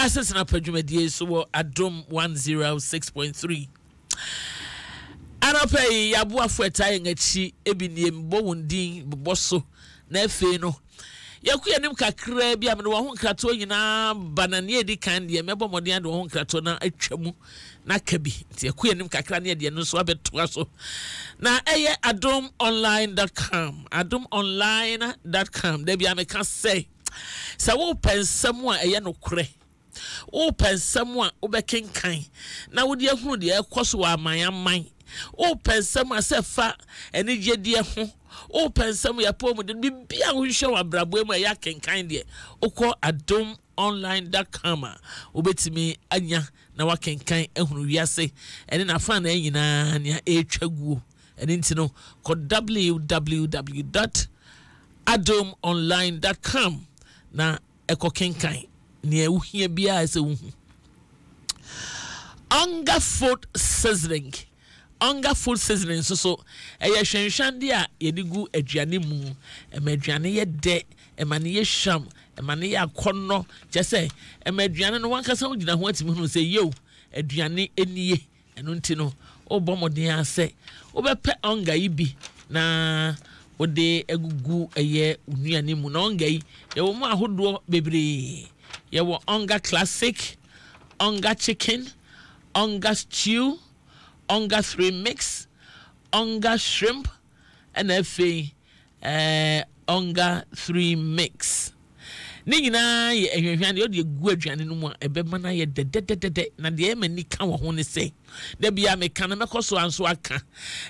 Access na padwumadie so wo Adom 106.3 Anapay yabu afueta yengachi ebinie mbo wondin boso na efe no yakuya nim kakra bia me wo ho nkrato nyina banane edi kan de mebo modin de wo ho nkrato na atwamu na kabi nti yakuya nim kakra ne de no so abetoa so na eye adomonline.com adomonline.com de bia me ka say sa wo pensam a eye no kore o pensam a obekenkan na wo de ahunu de ekoso wa aman o pensam asefa eni gye ho o pensam ya pom de bibia wo hwe wa brabo mu ya kenkan de okọ adomonline.com obetimi anya na wa kenkan ehunu wiase eni na fa na nyina na etwaguo eni ntino ko www.adomonline.com na eko kenkan ne ehia bia ese wu Onga food seasoning so eye hwenhwande a yedigu aduane mu emaduane ye de emane ye hwam emane ye akonno kyese emaduane no wankasa wo gina ho atimi hu se yo aduane eniye eno ntino obomoden ase obepe onga yi bi na ode egugu eye unuane mu na onga yi ye wo mu ahodo bebre ye wo onga classic, onga chicken, onga stew, onga 3 mix, onga shrimp, and onga 3 mix. Nina ye ehwehwan de gu aduane no mu ebema na ye de na de e mani ka wo ho ne se da bia me ka na mekoso anso aka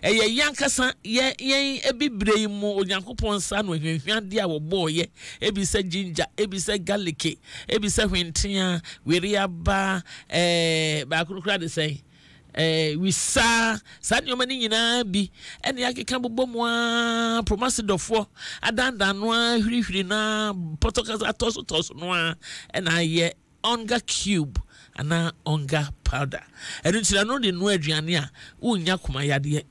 eye yankasa ye ebibrei mu onyankopon sa no ehwehwan de a wo boye ebisa ginger ebisa garlic ebisa hwentia weri aba ba kurukura de sei we sa nyoma ni nyina bi ene yakeka bobom a promasidofo adanda no hwirihwiri na potokasa toso no a ena ye onga cube ana onga powder enu tira no de no aduane a unya koma yade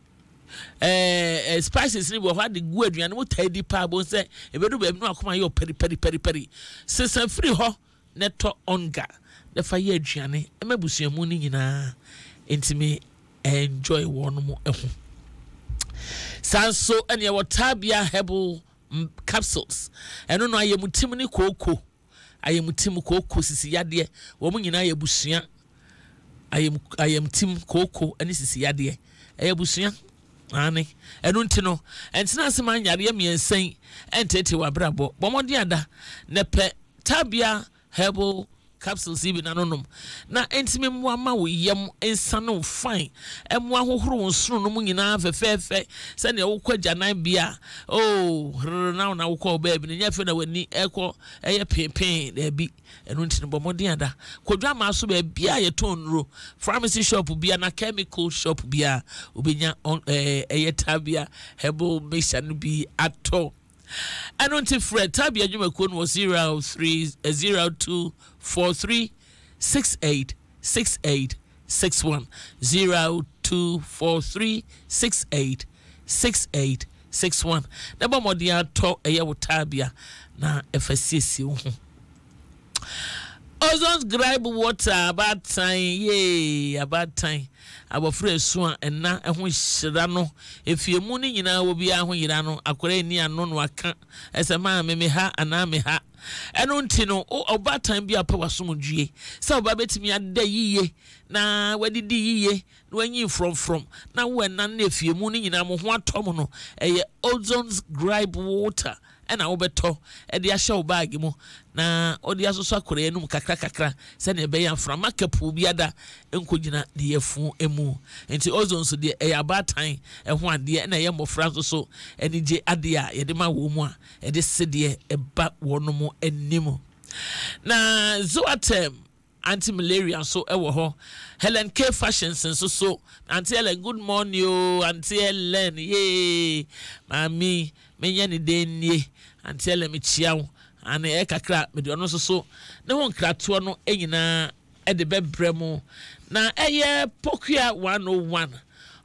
spices ni bo ha de gu aduane mo tadi pa bo se ebedu ba no akoma ye peri sesan free ho neto onga de fa ye aduane emabusuamu ni nyina intime enjoy one mo ehu sanso ene watabia herbal capsules eno no ayemutim ni koko ayemutim koko sisi yade wo mu nyina ayebusua ayemtim koko ene sisi yade ayebusua ane eno ntino entina asema nyare miensen entete wabrabo bomodi ada ne pe tabia herbal capsules even anonom na entime mwa ma wo yem ensano fine emwa hohoro nsoro no nyina fefefe se ne wo kwagya nan bia na wo ko ba bi nya fe na wani eko eye pepen da bi enu ntine bomodi ada kodwa ma so ba bia ye tonro pharmacy shop bia na chemical shop bia obenya eye tabia herbal mixture no bi ato Anonti Fred Tabia Jumakun was 0243686861 0243686861 Naba modia to eya Tabia na FSC Ozon's gripe water about time about time abofre so na ehun hyira no efie mu ni nyina wo bia ho yira no akore ni ano no aka esema me ha ana me ha eno ntino obatan bia pa wasomdue se oba betimi ada yiye na wadidi yiye na wanyi from na wo na efie mu ni nyina mo ho atom no eye Ozon's gripe water ena obeto e de ahye wo bag mu na odi asoso akore enum kakra se na be ya frama kapu biada enkogina de yefu emu enti Ozone so de e abatan e ho ade na ye mofra so enije ade a ye de ma wo mu a e de sede e ba wono mu enimu na Zoatem anti-malaria so ewo ho Helen K Fashion so Auntie Helen good morning yo Auntie Helen ye mami menya ni denye Auntie Helen me chiawo ana e kakra me de ono so ne won krato no enyina e de bebremu na eye Pokua 101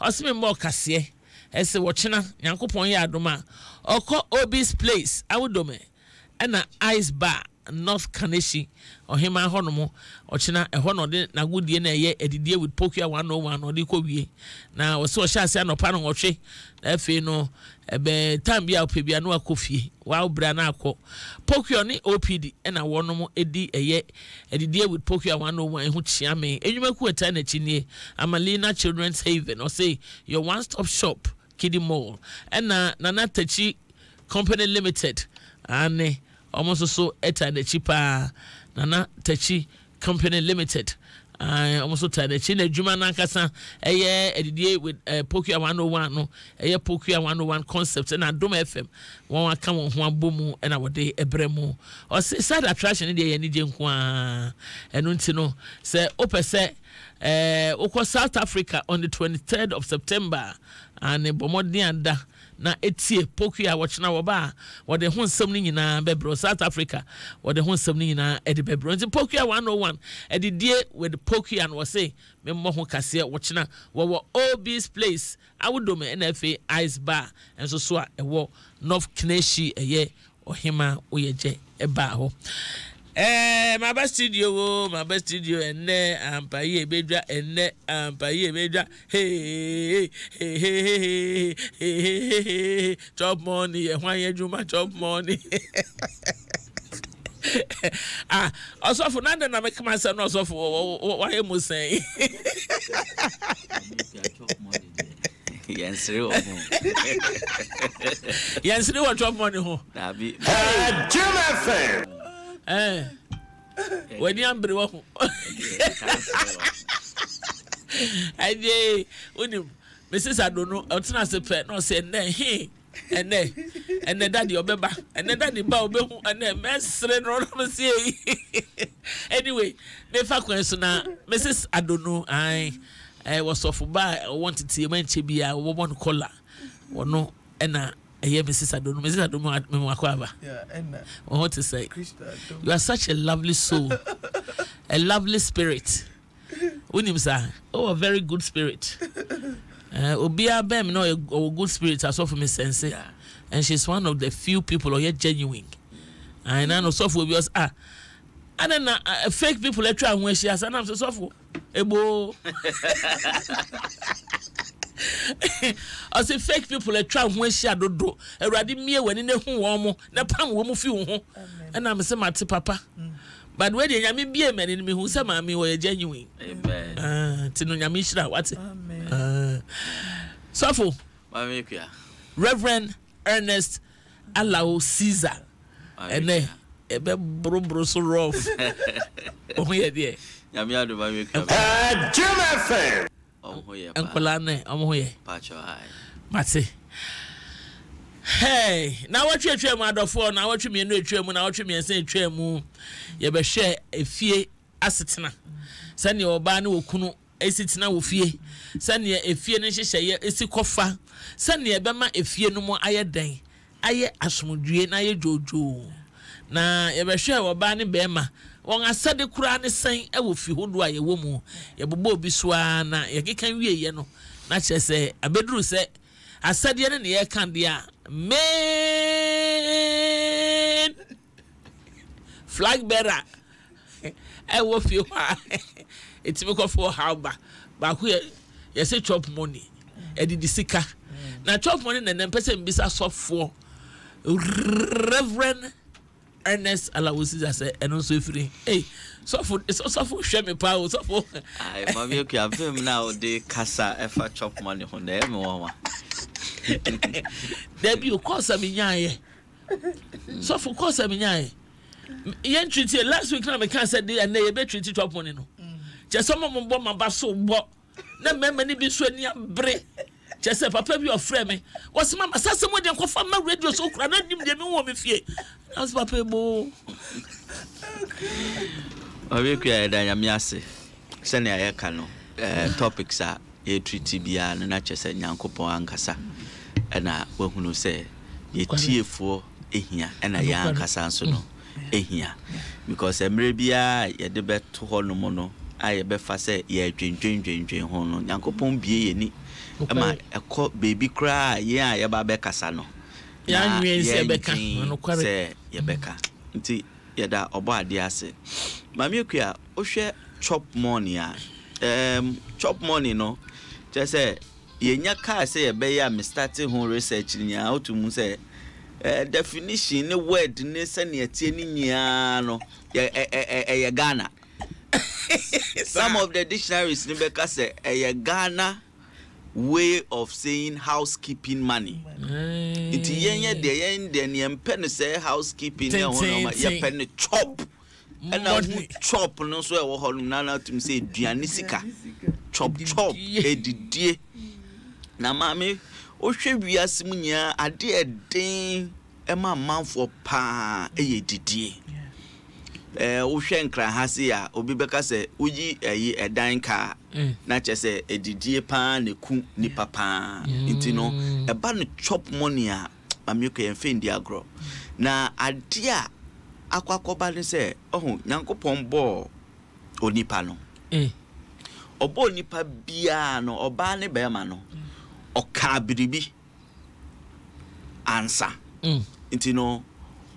osime mo kase ese wochina Nyankopon ye adoma oko Obi's place awodome na ice bar North Kaneshi ohima ho no mo ochina eho no de na godie na eye edidie with Pokua 101 no de ko wie na wo se o sha ase anopa no hwe na afi no ebe time bia opebia no akofie wa obra na akọ Pokua ni OPD na wono mo edi eye edidie with Pokua 101 ehu chia me enwuma ku eta na chinie Amalina Children's Haven or say your one stop shop Kiddie Mall na Nana Techi Company Limited ane almost so eta the cheaper Nana Techi Company Limited almost so the China Juma Nankasa edidie with Pokua 101 no Pokua 101 concept na Dom FM one come on ho bomu and our day ebremu or say sad attraction dey any je nko a enu ntino say opese okọ South Africa on the 23rd of September and bomodin anda na etie Pokua watchna wo ba wo de ho nsem ni nyina bebro South Africa wo de ho nsem ni nyina e de bebro nti Pokua 101 e de die with Pokua and wo say me mo ho kase watchna wo OB's place awodome NFA Ice Bar enso so a e wo North Kaneshi eye ohima oyeje e ba ho my best studio and ampaye bedwa enne ampaye bedwa hey chop money ehwan yejuma chop money also for nanda na make myself no also for why am saying Yansiri wo mo. Yansiri wo chop money ho. Na bi. Jim FM. When you am brewo. Aye, unim. Mrs. Adono, otuna se pe no say na he ene daddy obeba ene daddy ba obehu ene mesre no no say. Anyway, me fa kwenso na Mrs. Adono was of ba wanted to menche bia wo won collar. Wono ena Mrs. Adono me wakwaba. Yeah, and what to say? You are such a lovely soul. A lovely spirit. Unim sir. Oh, a very good spirit. Obia Bem no a good spirit as of me sense. And she's one of the few people who are genuine. And I know so for us and then fake people that try when she has and I'm so soft. Ebo I say fake people that try when she do already me when in the home na pam wo mu fi ho and I'm say mate papa but when the nyame bia man in me who say mami we genuine amen tino nyame shira what amen sofo mami kwa Reverend Ernest Alao Caesar ene ebe bro so rough oh yeah there nyame adu mami kwa Jim FM. oh yeah enkola na omo ye pacho ai mate hey na watwe mu adofo na watwe mienu etwemu na watwe miense etwemu ye be hwe efie asetena sane oba na okunu esitina wo fie sane efie ne hyehye esi kofa sane e be ma efie no mo aye den aye asomdue na aye jojo na ye be hwe oba ne be ma won asade kura ne sen e wo fi hodo aye wo mu ye bobo obi so na ye kekan wie ye no na che se abeduru se asade ne ye kan dia man flag bearer I will feel it's me for how ba ku ye say chop money e di sika na chop money na dem person bisa sofo Reverend Ernest Alao Caesar say eno so free hey sofo hwe me pa o sofo ai mami okay afem na o de kasa efa chop money ho na me won there be o course am nyaye sofo course am nyaye yen treat last week na me can say dey na ye be treat chop money no je so mo bo ma ba so bo na mema ni bi so ani abre je say papa bi ofre me was mama sase mo de kofa ma radio so kura na nim de me wo me fie as papa bo mami kwa da nyame ase se na ye ka no topics a ye treat bia na chese nyankopon ankasa na wahunu se ye tiefo ehia na ya ankasa nso no ehia because emre bia ye de beto ho no mo no aye be fa se ye dwendwendwendwen ho no nyankopon bie ye ni ama ekọ baby cry ye a ye ba be kasa no ya nwie se beka no kware se ye beka nti yɛda ɔbɔ ade ase mame akua wohwɛ chop money chop money no just say yenya car say yɛbɛyɛ a me starting home research nya otumu say definition ne word ne sɛne atie ne nyia no ɛyɛ Ghana. Some of the dictionaries ne bɛka sɛ ɛyɛ Ghana way of saying housekeeping money. Iti yenye de ne yɛmpɛ ne sɛ housekeeping ne ho no yɛpɛ ne chop. Ɛna hu chop no so ɛwɔ hɔ no na tum sɛ aduane sika. Chop edidie. Na maame ohwɛ wiase mu nya ade ɛden ɛma manfo pa ɛyɛ didie. Ohwɛ nkran ha se a obi bɛka sɛ uyi ɛyi ɛdan ka na kyɛ sɛ edidie pa ne ku ni papa nti no ɛba no chop money a maame ko yɛn fendi agro na ade a akwakoba ne sɛ Nyankopɔn bɔ onipa no ɔbɔ onipa bia no ɔba ne bɛma no ɔka biribi ansa nti no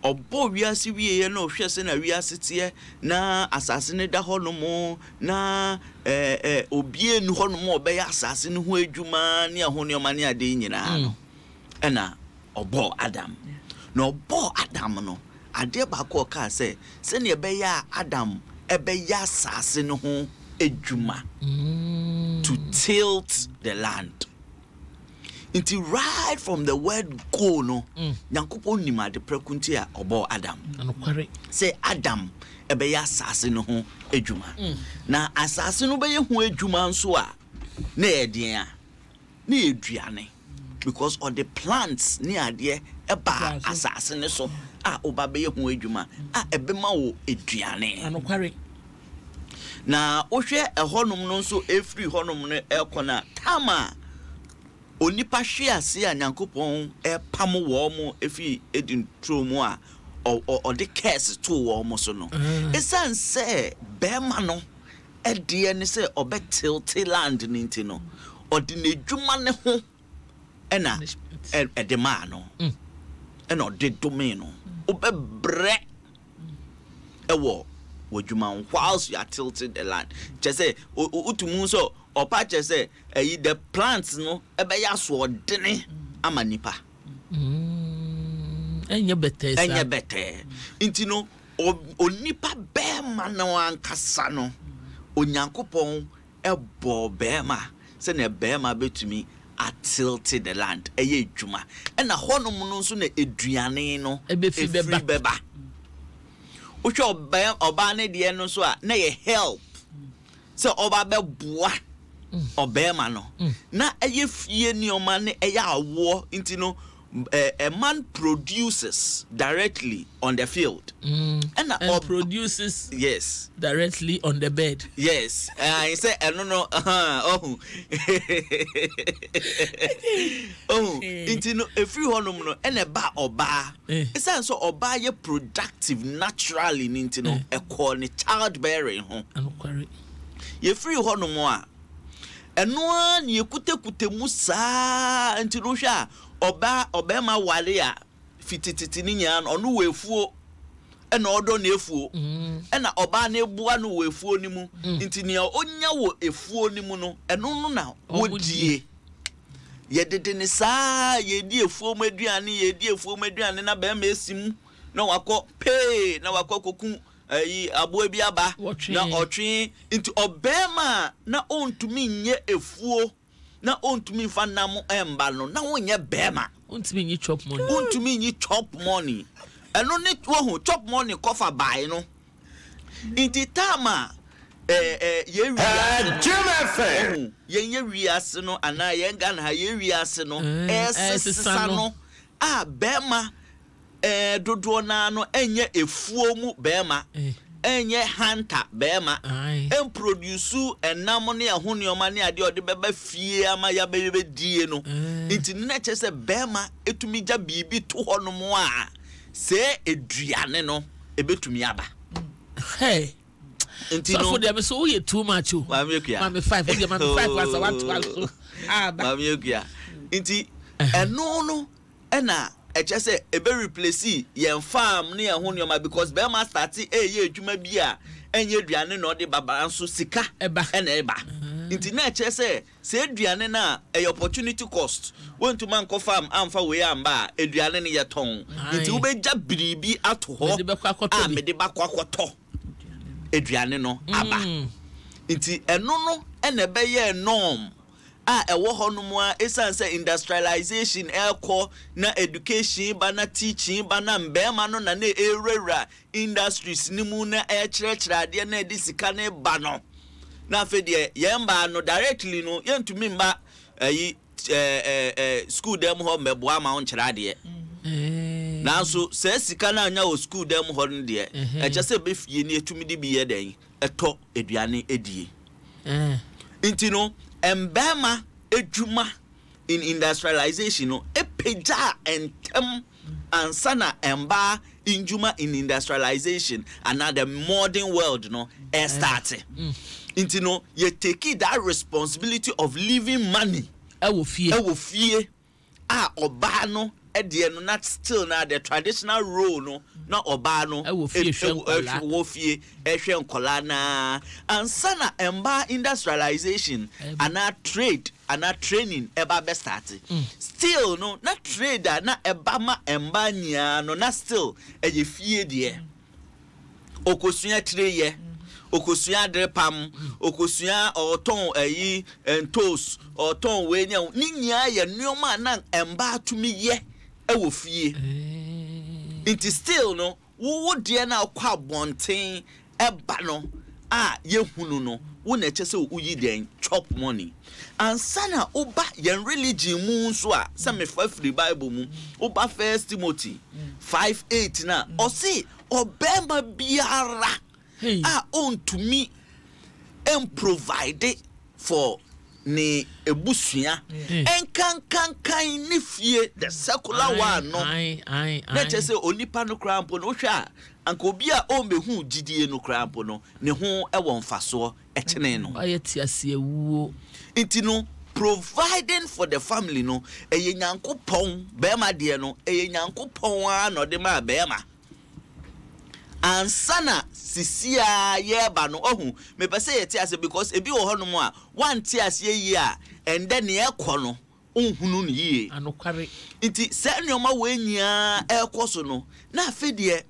ɔbɔ wiase wie na ɔhwɛ sɛ na wiase tie na asase ne da hɔ no mo na obie nu hɔ no mo ɔbɛyɛ asase ne ho adwuma ne ho ne ɔma ne ade nyinaa no ɛna ɔbɔ Adam na ɔbɔ Adam no ade ba ko ka sɛ ne ɛbɛyɛ Adam ɛbɛyɛ asase ne ho adwuma to tilt the land. Until right from the word go no Nyankopɔn nim ade prekunti a ɔbɔ Adam say Adam ɛbɛyɛ asase no ho adwuma na asase no bɛyɛ ho adwuma nso a na ɛdeɛn a na ɛduane because all the plants ne adeɛ ɛba asase ne so a oba bɛyɛ ho adwuma a ɛbɛma wo aduane na ohwɛ ɛhɔnom no nso ɛfiri hɔnom no ɛkɔna tama onipa hwe ase a Nyankopɔn pam wo mo efi edin tromu a ɔde curse to wo mo so no esan sɛ bema no ɛde ne sɛ ɔbɛtilt land ne nti no ɔde n'edwuma ne ho ɛna ɛde ma no ɛna ɔde domain no ɔbɛbrɛ ɛwɔ wodwuma whilst you are tilting the land just say utumu so opa just say the plants no ebeya so odene ama nipa enye bete inti no onipa bema na ankasa no Onyankopɔn ebo bema se na bema betumi a tilted the land eye dwuma na honom no so na eduane no ebefi beba Ucho oba ne de no so a na ye help so oba be boa obema no na eye fie ni oma ne eye awo nti no a man produces directly on the field and produces directly on the bed I say no nti no every honum no ene ba oba esan so oba ye productive naturally nti no e call ni childbearing ho ye free honum a eno an ye kutekute mu saa nti no hwa oba ma wale a fitititi ni nya no no wefuo ena odo na efuo ena oba na ebua no wefuo ni mu nti ne onya wo efuo ni mu no eno no na wodie ye dede ne saa ye di efuo maduane na ba ma esim na wakọ pay na wakọ kokun ayi abo bi aba na otwe nti obema na ontumi nye efuo na ontumi fa nam emba no na wonye bema ontumi nyi chop money eno ne wo chop money kofa bai no nti tama ye wiase ye wiase no ana ye ngana ha ye wiase no esesa no a bema dodo na no enye efuo mu bema enye hunter bema en produce enam ne ahonioma ne ade ode beba fie ama ya bebe die no nti na che se bema etumi gya bibi to hono mo a se eduane no ebetumi aba nti no so for them so we too much o mame 5 for them 5 was 1 to nti eno no ena just say a very replace yen farm near Honyoma because Bema started a year Jumabia and ye Diana no de Baba and so sika Eba and Eba. Internet say Diana a opportunity cost. Went to Manco Farm and for way and bar a Diana your tongue. Into be jabribi at home. The Bakwato Adriano Abba. Inti enono ene beye norm a ewo hono mu a esanse industrialization elko na education ba na teaching ba na mbema no na erera industries ni mu na ekyerɛkyerɛ ade na edisika na ba no na afi de yemba no directly no yentumi mba ayi school dem ho meboa ma on kyerɛ ade na so se sika na anya o school dem ho no de ekyese be fie ni etumi di bi ye den eto eduane edie intino embema ejuma in industrialization no epeja entem ansana emba injuma in industrialization another modern world no start intino you take that responsibility of leaving money ewo fie oba no edie no not still na the traditional role no na oba no wo fie ehwe nkola na ansana emba industrialization ana trade ana training eba be start still no na trader na eba ma emba nya no na still eye fie de okosua treye okosua drepam okosua oton ayi entos oton we nya ni nya ye nneoma na emba atumi ye ewo fie it is still no wo de na kwa bonten eba no a ye hunu no wo na eche se uyi den chop money ansana oba ye religion mu so a se me fa free bible mu oba 1 Timothy 5:8 na o se obema biara on to me and provide for ne ebusua en kan ni fie the secular one no na chese onipa no krampo no hwa anka obi a o mehu gidie no krampo no ne ho ewo mfaso ekene no ayeti ase ewuo intino providing for the family no eye nyankopon bema de no eye nyankopon a no de ma bema ansana sisia yeba no ohu me pese yeti ase because ebi wo hono mu a wan ti ase yi a ende ne ekọ no ohunu ne yi anokware nti se nneoma we nyia ekoso no na afedie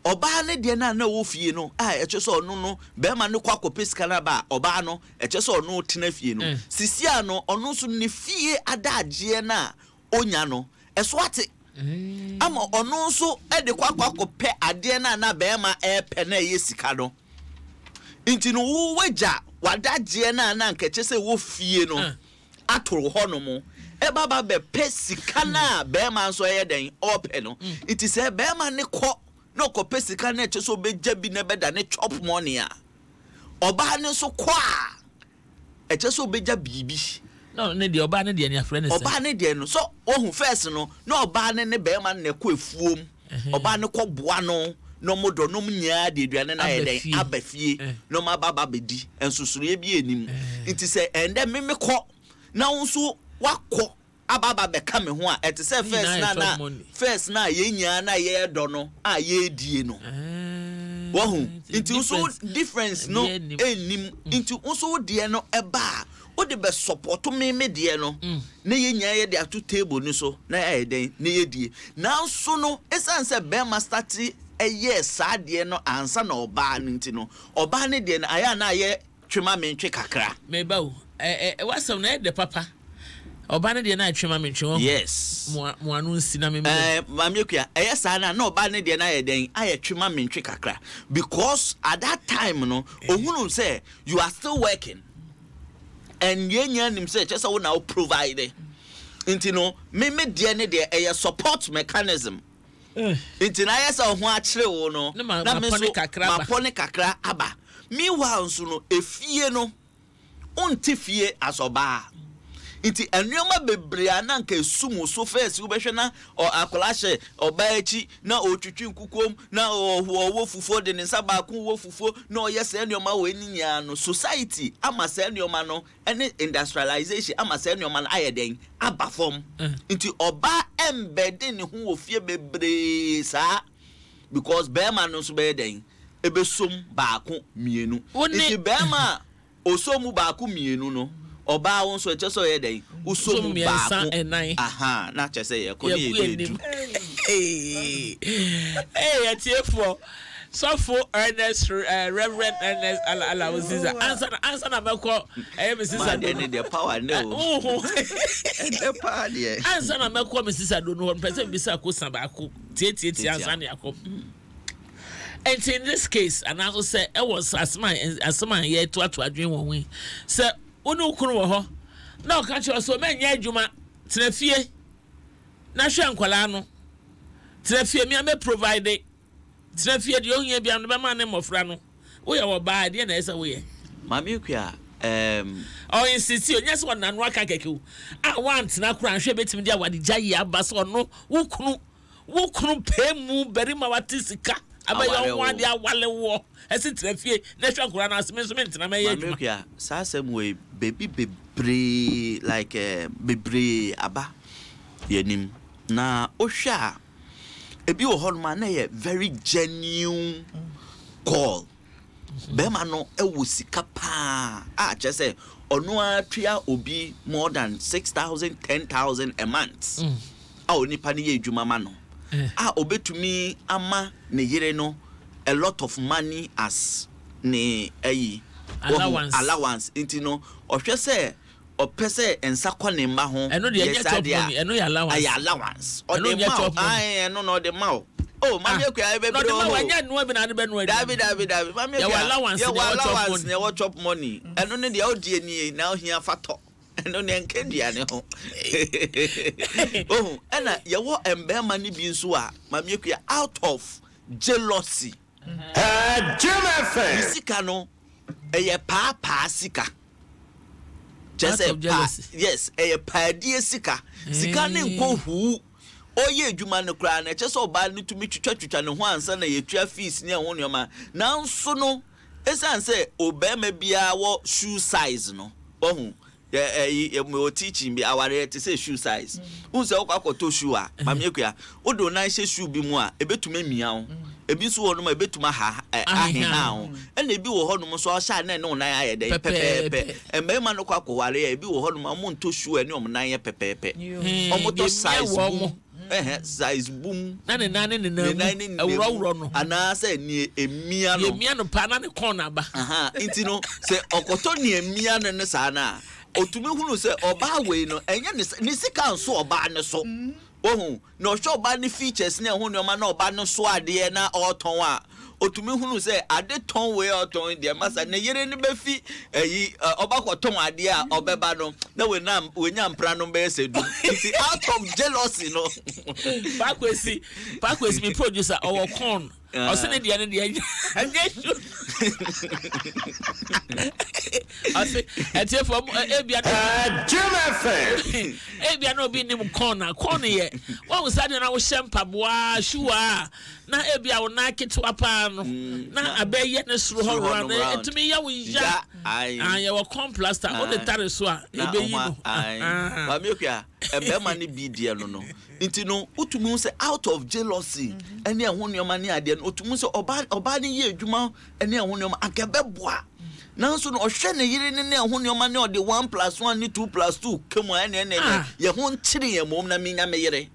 oba ne de na wo fie no a eche so onu no be ma ne kwa kopeska na ba oba no eche so onu tena fie no sisia no onu so ne fie adaje na onya no eso ate ama ono so ede kwakwa pe ade na bema epe na yesika no nti no wo waja wadaje na nkeche se wo fie no atoro hono mo e baba be pe sika na bema so ye den ope no nti se bema ne ko no ko pe sika na eche so be jabi na beda ne chop money a oba ne so kwa eche so be jabibi no ne de oba ne de ne afre ne se oba ne de no so ohun first no na oba ne be ma ne ko efuom oba ne ko boa no no modo no nya de aduane na ye den abafie no ma baba bedi ensusure bi enim nti se ende me ko na unso wakọ ababa be ka me ho a ete se first na ye nya na ye do no a ye die no wohu nti unso difference no enim nti unso de no eba o de be support me de no na ye nya ye de ato table ni so na ye den na ye die na so no esanse be ma start eye sa de no ansa na oba nti no oba ne de na aya na ye twema mentwe kakra me ba o wasam na de papa oba ne de na twema mentwe wo yes mo anu nsi na me mamekua eye sa na oba ne de na ye den aye twema mentwe kakra because at that time no ohunu say you are still working and yenya nim say chesa wo na provide inti no me de ne de a support mechanism inti na yesa ho a kire wo no na me so mapone kakra aba meanwhile so no efie no onti fie asoba inti enuoma bebre ananka esumu so first wo behwe na akolashe oba echi na otwitwi nkukom na owo fufo de ne nsaba ko wo fufo na oyese enuoma wo eninya no society ama se enuoma no ene industrialization ama se enuoma no ayeden aba form inti oba embed ne ho ofie bebre saa because bema no so be den ebesom baako mienu iti bema osomu baako mienu no oba won so eche so ye den osomu baako aha na che say ye ko ni edu atiefo so for Ernest Reverend Ernest Alawaziza answer na meko Mrs. Ado the power no the power there answer na meko Mrs. Ado no person bisa ko san baako tie answer na yakop. And in this case, and I will say, it was as my year to dream one way. Sir, Unu Kuro, no catch us so many Yajuma, Trefie, Nashan Colano, Trefie, me provide Trefie, the young year beyond the man name of Rano. We are by the end as a way. Mamukia, oh, insist, yes, one and Wakaku. I want Nakran, she bet me there what the Jaya Bass or no, who couldn't pay move very mawatisika. Abaya one dia wale wo esi trafie nation kura na asement na me yeduma ya sa asem we baby bebre like bebre aba yenim na ohwa ebi wo honma na ye very genuine call be ma no ewo sika pa a che say ono atwa obi more than 6,000 10,000 a month a onipa ne ye adwuma ma no obetumi ama ne yere no a lot of money as ne allowance into no ohwe se opese ensa kwa ne mba ho eno de ye chop money eno ya allowance o de ma eno no de ma oh mami akwa e be bro no de ma wanya no bi na de be no David mami akwa allowance ne wo chop money eno ne de odie ni na ohia fato no nkendia ne ho oh ena ye wo embema ni bi nso a mamieku out of jealousy Jim FM sika no eye pa sika just yes eye pa die sika ne nkohu oye adwuma no kra na che so oba ne tumi twitwa ne ho ansa na ye twa fees ne ho nyoma na nso no esan se obema bia wo shoe size no ohun me teaching be our to say shoe size unse okwakoto shoe a mamieku ya odo na she shoe bi mu a ebetuma mia ho ebi so wono ma ebetuma ha ahena ho ena ebi wo hono so sha na ne onan aye dey pepepe emema no kwakoware ya ebi wo hono ma mo nto shoe ani omnan ye pepepe omoto size boom size boom na ne awuro no ana say ni emia no pa na ne corner ba inti no say okoto ni emia no ne sa na otumi hunu se oba we no enye ni sika nso oba ne so ohun no sho oba ni features ne ho ne ma na oba ne so ade na oton a otumi hunu se ade ton we oton de masa ne yere ni be fi oba ko ton ade a obeba no na we nya mpra no be sedu it out of jealousy no Pakwesi me producer our corn osene de ne de ase etie for ebia Jim FM ebia no bi nim corner ye wo sade na wo shempaboa shuwa na ebia wo na ketwa pa no na abeye ne suru horo na etumi ya wo ya anya wo complaster o de tare so a ebeyi no mamieku ebema ne bi die no nti no utumi se out of jealousy ene ehunu yoma ne ade no utumi se oba ne ye adwuma ene ehunu yoma akebeboa nanso no ohwe ne yire ne ehunu yoma ne ode 1+1 ne 2+2 kemu ene ye ho nkyire ye mom na menya me yire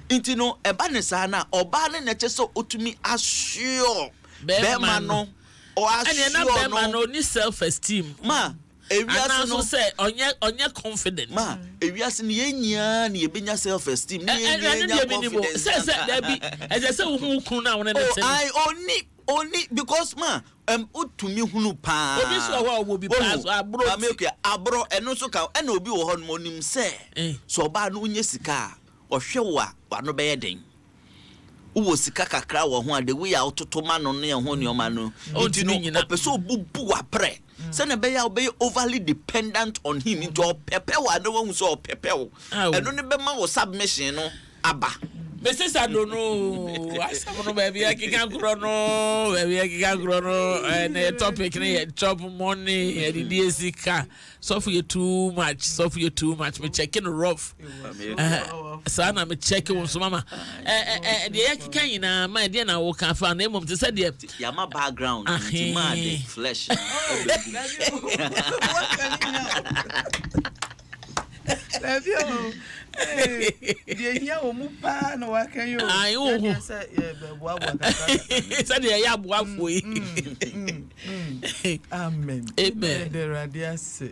nti no eba ne sa na oba ne neche so utumi assure bema no o assure no ni self esteem ma ewiase no say onye confident ma ewiase ni yenya ni ebenya self esteem ni yenya confidence say there be as say hu kunu na wona ne I only because ma utumi hunu pa obi so wa obi pa so abro mamieku abro eno so ka ena obi wo ho no nim say so oba no unye sika ohwe wa no be yeden uwo sika kakra wo ho ade we ya ototoma no ne ho ne oma no ntino opeso obubu wa pre se na be ya obey overly dependent on him into pepe wa no wan so pepe wo eno ne be ma wo submission no aba Mrs. I don't know. I saw baby I can grow baby I can grow and a topic chop money and the DSC car. So for you too much. Me checking rough. Son, I'm checking on some mama. The can my dear now can find them to say the Yama background flesh. Dia omu pa no waka yo. Say the ya boafo yi. Amen. Amen. The radius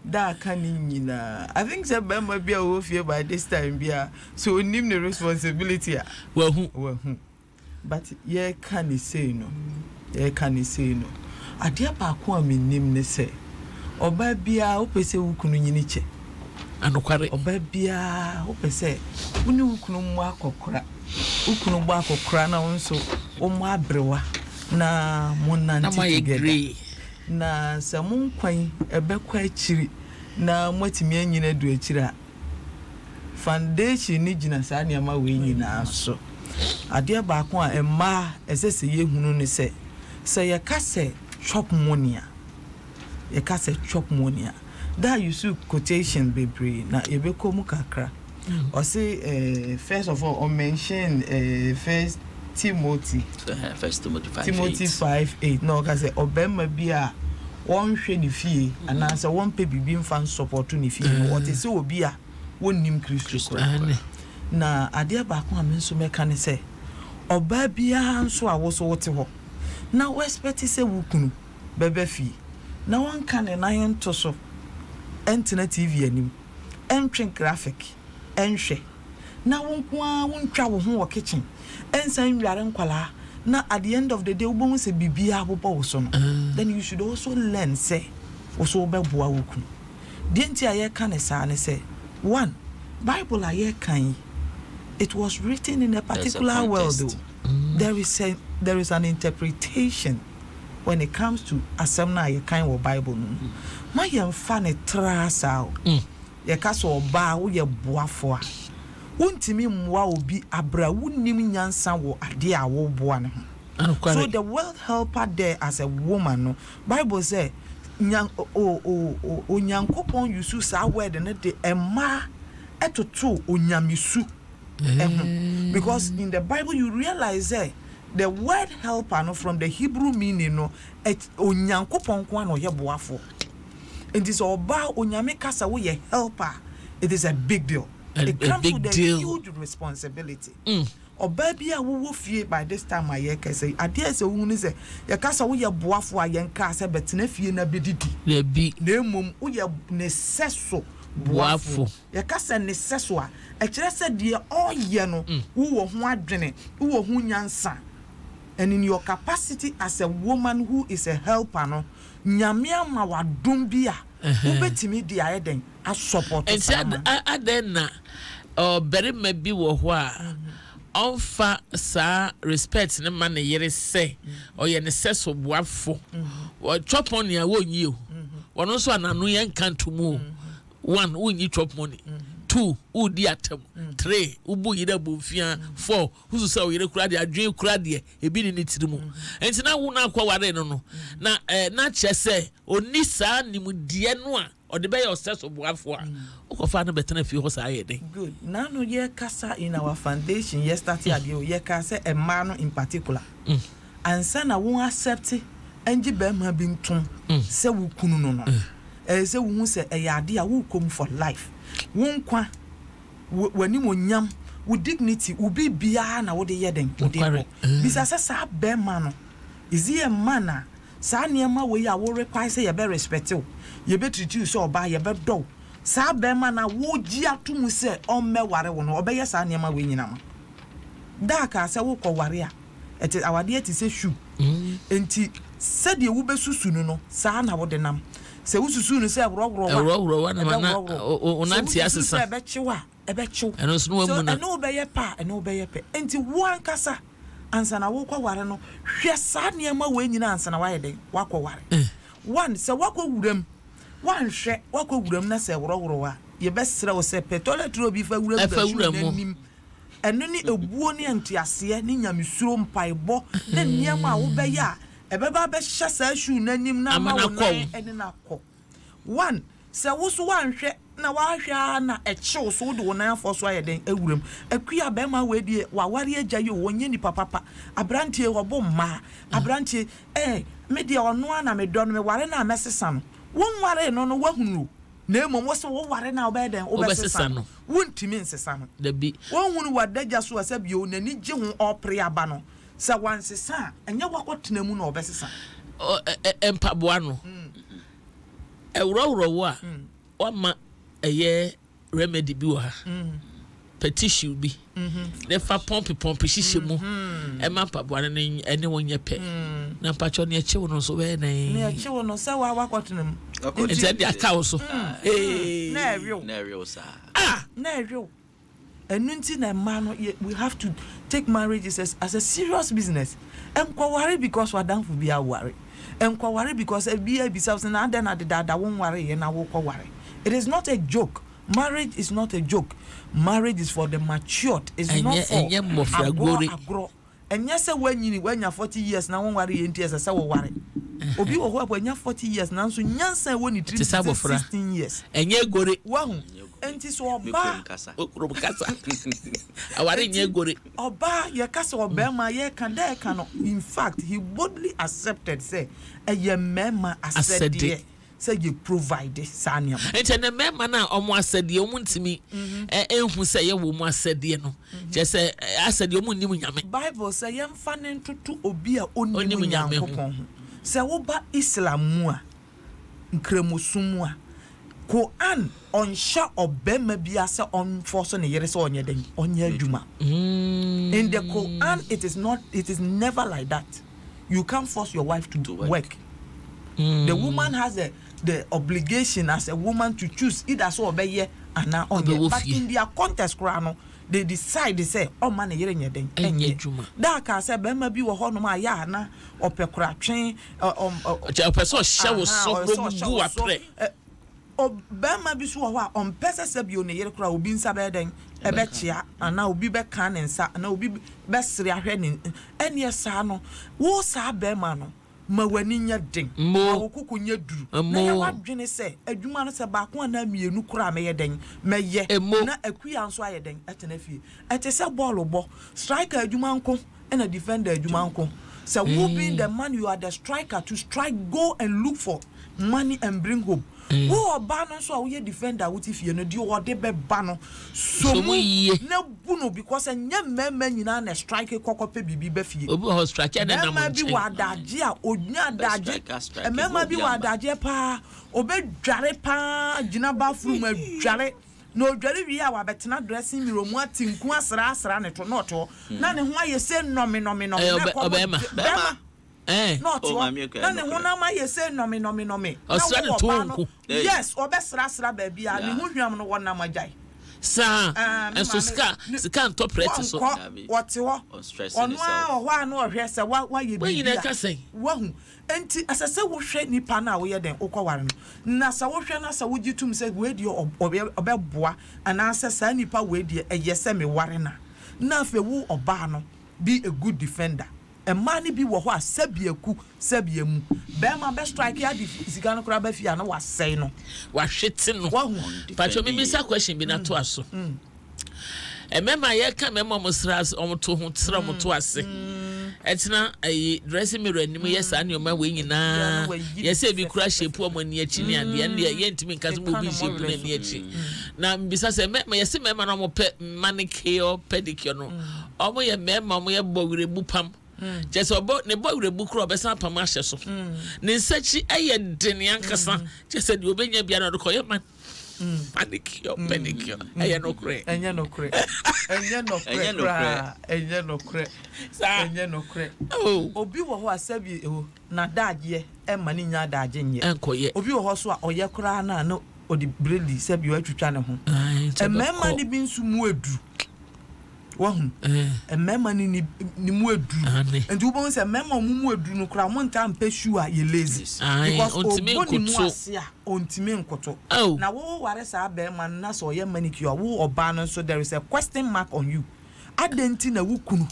da kan nyina. I think say be ma bia wo fie by this time bia so onim the responsibility a. Well who? But ye can say no. Adia pa ko am nim ne say oba bia wo pese wo kunu nyini che. Anokware oba bia wo pese woni wo kunu mu akokora. Wo kunu mu akokora na wonso wo mu abrewa na monanti together. Na se mun kwan ebekwa akiri na mwatimi anyina du akiri a foundation ni gina sa ne ma we nyina so ade ba ko a emma esese ye hunu ne se ye kase chop money that you see quotation bebre na ebeko mu kakra or say first of all on mention first Timothy 5:8 no ka say obema bia won hwe ni fie ananse won pe bibi mfa support ni fie what say obi a wonnim Kristo na ade ba ko amenso meka ne say oba bia nso a wo so wote ho na we expect say wukunu bebe fie na won kan na yen to so entina TV anim entwen graphic enhwe na won kwa won twa wo ho wo kitchen ensan wiare nkwala na at the end of the day ubon se bibia abobo wo so no then you should also learn say wo so beboa wo kunu de nti aye kan sa ne say one Bible aye kan it was written in a particular world there is an interpretation when it comes to asemna aye kan wo Bible no ma ye fa ne trasa ye ka so oba wo ye boafo a untimi mwa obi abra wunnim nyansa wo ade a wo boa ne ho so the world helper there as a woman no Bible say onyankopon yusu sa word ne de ema etoto onyamisu because in the Bible you realize the word helper no from the Hebrew meaning no onyankopon kwa no ye boafo it is oba onyame kasa wo ye helper it is a big deal. It comes with a huge responsibility. Oba bia wo fie by this time aye ka say ade se wo ni say ye ka say wo ye boafo aye nka say betena fie na bedidi na bi na mum wo ye necessary boafo ye ka say necessary a kire say de oye no wo ho adwene wo ho nyansa and in your capacity as a woman who is a helper no nyame ama wadom bia wo betimi di aye den a support adena very maybe wo ho a onfa sa respect ne man yere say o ye ne seso boafo wo chop on ya wo nyi o wono so ananu ye nkan to mu one wo nyi chop money 2 wo di atem 3 wo bu yire bofia 4 wo so yire kura de adwen kura de ebi ni tirimu enti na wo na akwa ware no na na chese oni sa nimudie no a or the bay of sex of Wafua. Okofano betena fi ho sa yede. Good. Now no ye kasa in our foundation yesterday adio ye kasa a man in particular. And sana won accept enji be ma bintum se wo kunu no no. Se wo hu se eyade a wo kom for life. Won kwa wani mo nyam wo dignity wo bibia na wo de yeden wo de. Bisa se sa be ma no. Is he a man sa niema we ya wo require say ye be respect you. Ye be treat you so ba ye be do. Sa be ma na wo gi atum se on me ware wo no obeye sa niema we nyina ma. Da ka se wo ko ware a. Eti awade eti se shoe. Enti se de wo be susu no sa na wo de nam. Se wo susu no se woro wa na mana onanti asesa. E be chiwa, e be chiw. Eno so no mu na. Eno obeye pa, eno obeye pe. Enti wo ankasa ansa na wo kwa ware no hwe sa niema we nyina ansa na wa ye de wa kwa ware. One se wa kwa wuram. One hwe wa kwa wuram na se woro wa. Ye be sere wo se pe toilet ro bi fa wuram da nim. ɛno ne ebuo ne ntiaseɛ ne nyamesuro mpaebɔ ne nneɛma a wobɛyɛ a ɛbɛba bɛhyɛ saa shoe n'anim na ama wo nan ɛne nakɔ one sɛ wo so wanhwɛ na wahwɛ na ɛkyew so wode wo nan afɔ so ayɛ den awuram akua bɛma weadie waware agya yi wɔnyɛ nipa papa abrantie wɔbɔ mmaa abrantie me deɛ ɔno a na medɔ no me ware na mɛsesa no wonware no wahunu na mmom wo se wo ware na wobɛyɛ den wobɛsesa no wontimi nsesa no dabi wonhunu wadagya so asɛ bio n'ani gye ho ɔpre aba no sɛ wansesa a ɛnyɛ wakɔtena mu na ɔbɛsesa empaboa no ewuro wo a wama ɛyɛ remedy bi wɔ ha petition bi ne fa pompe hyehyɛ mu ɛma mpaboa no ne wonyɛ pɛ na mpacho ne ɛkyew no so bɛyɛ nan ne ɛkyew no sɛ wakɔtena mu ɛnti de aka wo so na ɛrew sa na ɛrew ɛnu nti na ma no we have to take marriages as a serious business enkwaware because wadanfo bi aware enkwaware because bi abisa na ada na dada won ware ye na wo kwaware. It is not a joke. Marriage is not a joke. Marriage is for the matured. It's not for agro. And yes, when you 40 years now, one worry in tears as I worry. Obi or when you're 40 years now, so Yansa when you treat 16 years. And ye go it one. And it's all bar. I worry ye go it. Or bar your castle or Bema ye can there cannot. In fact, he boldly accepted, say, a ye mema said dear. Say you provide sanya ente na mema na omo asede omo ntimi enhu say ye wo mo asede no je say asede omo nim nyame Bible say ye mfa ne ntoto obi a onim nyankopon ho say wo ba Islam mu a nkramusum mu a Quran onsha obema bia say on force ne yere say onye den onye adwuma in the Quran it is never like that. You can't force your wife to work. The woman has the obligation as a woman to choose either so obey and now on the but in their contest crano they decide they say oh man yere nyeden enye djuma da ka say be ma bi wo ho no ma ya na opekura twen person hye wo so bu apre o be ma bi so ho a on pese se bi o ne yere kura obi nsa be den e be chia ana obi be kan ne nsa ana obi be sere ahwe ne ene sa no wo sa be ma no ma wani nya den ma wokuku nya duru na ya wadwene se adwuma no se ba ko na mienu kura me ye den meye na akuya nso aye den etena fie ete se ball bo striker adwuma nko na defender adwuma nko so who being the man you are the striker to strike go and look for money and bring home who oba no so we defender wuti fie no di o de be ba no so na bunu because enya mema nyina na strike kokope bibi be fie obi ho strike na na mo bi wadaje a onya daje mema bi wadaje pa obedware pa gina ba furu ma dware no dware wi a wa betena dressing mirror mu atinku asra ne to no to na ne ho aye se nomi obema not na ne ho na ma ye say nomi osra to yes obesra baby a ne ho hwam no wona magai sa enso ska ntop rete so what ho ono a ho a no hwe se wa ye bi wa hu enti asase wo hwe nipa na wo ye den ukoware no na sa wo hwe na sa wo gitum se we die obeboa ana asasa nipa we die eye se me ware na afa wo oba no be a good defender. A man be wo ho asabiaku sabiamu be ma be strike ya di sika no kra ba fia na wasai no wa hwete no pacho mi bisa question bi na to aso mema ye ka mema mo sras o to ho tsra mo to ase etina dressing mirror anim yes an yoma we nyina yes e bi kura shape o mo ni achi ni ade ne ye ntimi nka so mo bi shape na ni achi na mbisa se mema yes mema no mo pe manicure pedicure no o mo ye mema mo ye bowire bupam just about ne boy rebu kro obesa pama hye so ne nsachi eye dene ankasa just said you obenya bia na do koye man manicure pedicure eye no kre enye no kre obi wo ho asabi na daje e mani nya daje nye enkoye obi wo ho so a oye kra na no odi breli sabi o atwitwa ne ho e mema ni bi nsu mu edu wahun mema ni mu edu enti wo bon se mema mu edu no kra mo nta mpeshu a ye lazy because ontimi nkoto na wo ware sa be man na so ye manicure wo oba no so there is a question mark on you adenti na wukunu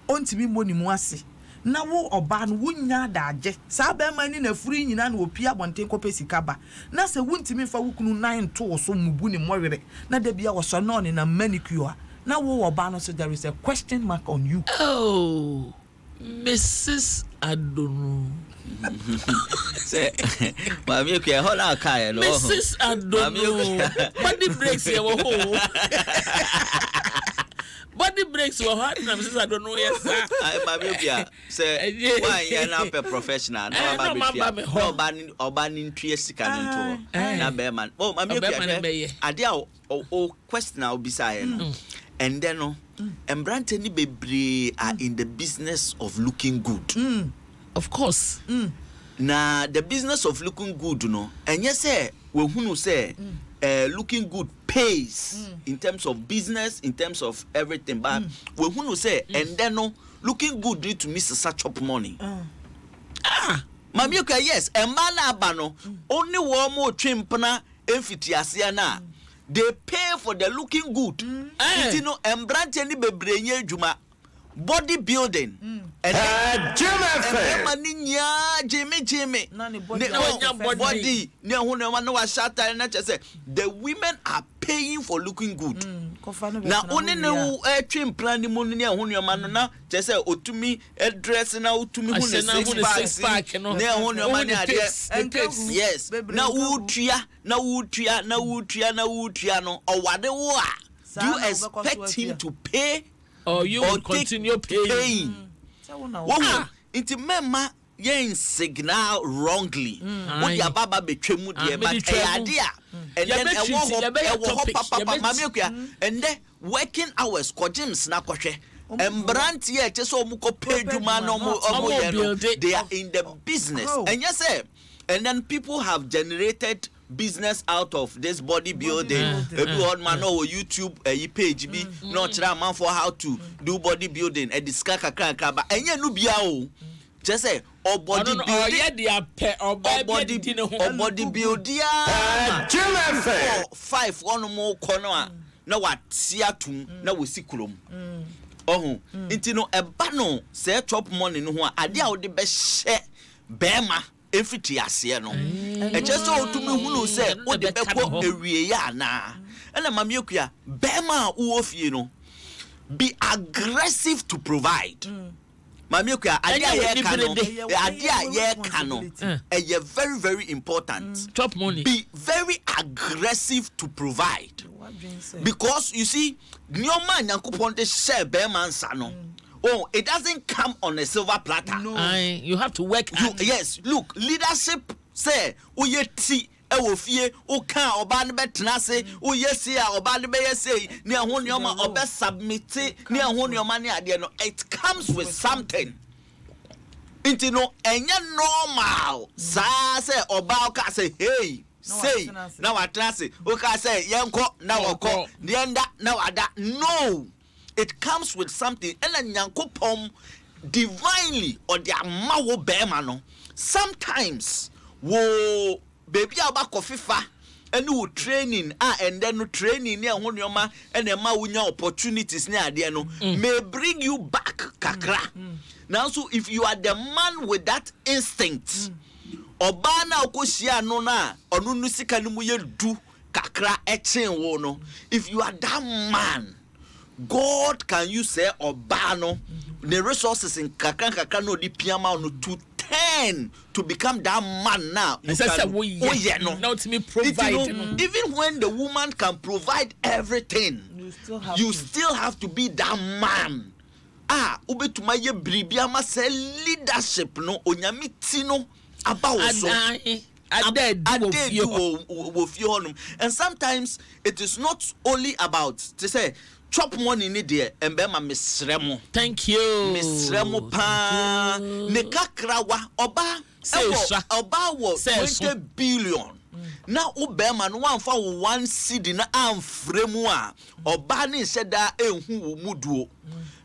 ontimi mo ni mu ase na wo oba no wunya daage sa ba ma ni na furi nyina na opia bonten ko pesika ba na se wuntimi fa wukunu 9 to so mubu ni morere na da bia wo so no ne na manicure na wo oba no so there is a question mark on you. Oh, Mrs. Adonu. Say, Mami, okay, hold on, Kaya. Mrs. Adonu. Body breaks here. Body breaks were hard. Mrs. Adonu, yes, sir. Mami, okay, say, why you're not a professional? No, banning trees can into na bearman. Oh, Mami, okay, idea or question I'll be saying. And then, and Brantony Bebre are in the business of looking good. Of course. Now, the business of looking good, you know, and yes, sir, we who say looking good pays in terms of business, in terms of everything. But we who say, and then, no, looking good need to miss such up money. Mami, okay, yes, and mana bano, only one more trimpana, emphitiasiana. They pay for the looking good. You know, and branch any bebre juma bodybuilding. And Jimmy. Body. The women are paying for looking good. Now, only no trim plan the money near whom your man now just say, oh, to me, a dress now to me, six pack, near whom your money. Yes, now, no, or what they were. Do you expect him to pay? Or you will continue paying. Into mema yen signal wrongly. What your baba betray mu dear, but idea. And then and then working hours ko James na kwhwe. Embrant here just so muko pay juma no mo they are in the business. And yes sir. And then people have generated business out of this bodybuilding. Everyone man know YouTube page be no try man for how to do bodybuilding and discuss kakra ba enye no bia o just say or bodybuilding or bodybuilding 5 one more corner na watia tum na wosikulom oh nti no eba no say chop money no ho ade a wo de be hye bema efiti ase no e just so to me hunu say wo de be ko ewie ya na na mama ekua bema wo ofie no be aggressive to provide mama ekua ade a ye kano e very very important. Top money, be very aggressive to provide because you see nyoma nyankopon de share bema nsa no. Oh, it doesn't come on a silver platter. No. You have to work hard. Yes, look, leadership say, oh, ye tea, oh, fear, oh, can, or ban betna say, oh, yes, yeah, or ban be say, near one your man, or best submit it, near one your money at the end. It comes with something. Into no, and you're normal. Sa say, or Bauka say, hey. Say now at last, okay, say, Yanko, now I call, the end that now I that. No. It comes with something. And Nyankopon divinely or the amawo bema. Sometimes wo baby aba kofifa and you training and then no training near one your man and the ma opportunities near the no may bring you back kakra. Now so if you are the man with that instinct obana okosia no na onu sika no ye du kakra echen wo no, if you are that man, God can use say obano the resources in kakra no di piama no to turn to become that man now. Even when the woman can provide everything, you still have to be that man. Ubetuma ye bribiama say leadership no onyamiti no about so. And sometimes it is not only about to say chop money in there and be ma misremo. Thank you. Misremo pa ne kakrawa oba wo 20 billion. Now Obama no one for 1 cedi na amfremu a oba ne seda ehu muduo.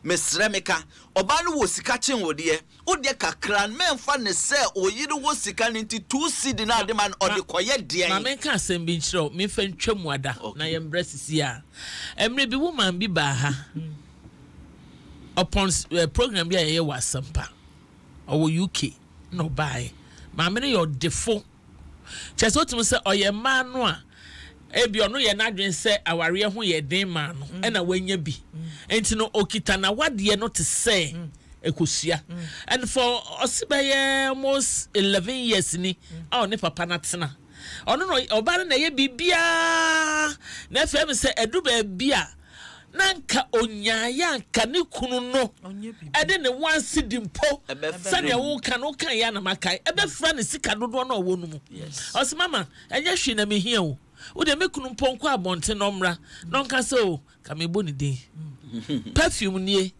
Mesremeka oba no wo sika chen wo de wo de kakran memfa ne se oyire wo sika ne nti 2 cedi na de man ode koye de na menka asem bi nchiro me fa ntwam ada na ye mbrasisi a emre bi woman bi ba ha upon program bi a was Sampa or UK no buy maame no your defo cheso tum say oye man no a ebi ono ye nadwen say aware ho ye den man no e na wanya bi enti no okita na wade no te say ekosia and for osibeye almost 11 years ni ne papa na tena ono no oba na ye bibia na fem say edu ba bia nanka onyaya nka ne kunu no ede ne wansi dimpo sane wo kan wo kan ya na makai ebe fra ne sika dodo no wo no mu osi mama enya hwe na mehia wo wo de mekunu ponko abonte no mra no nka se o ka mebo ni den perfume nie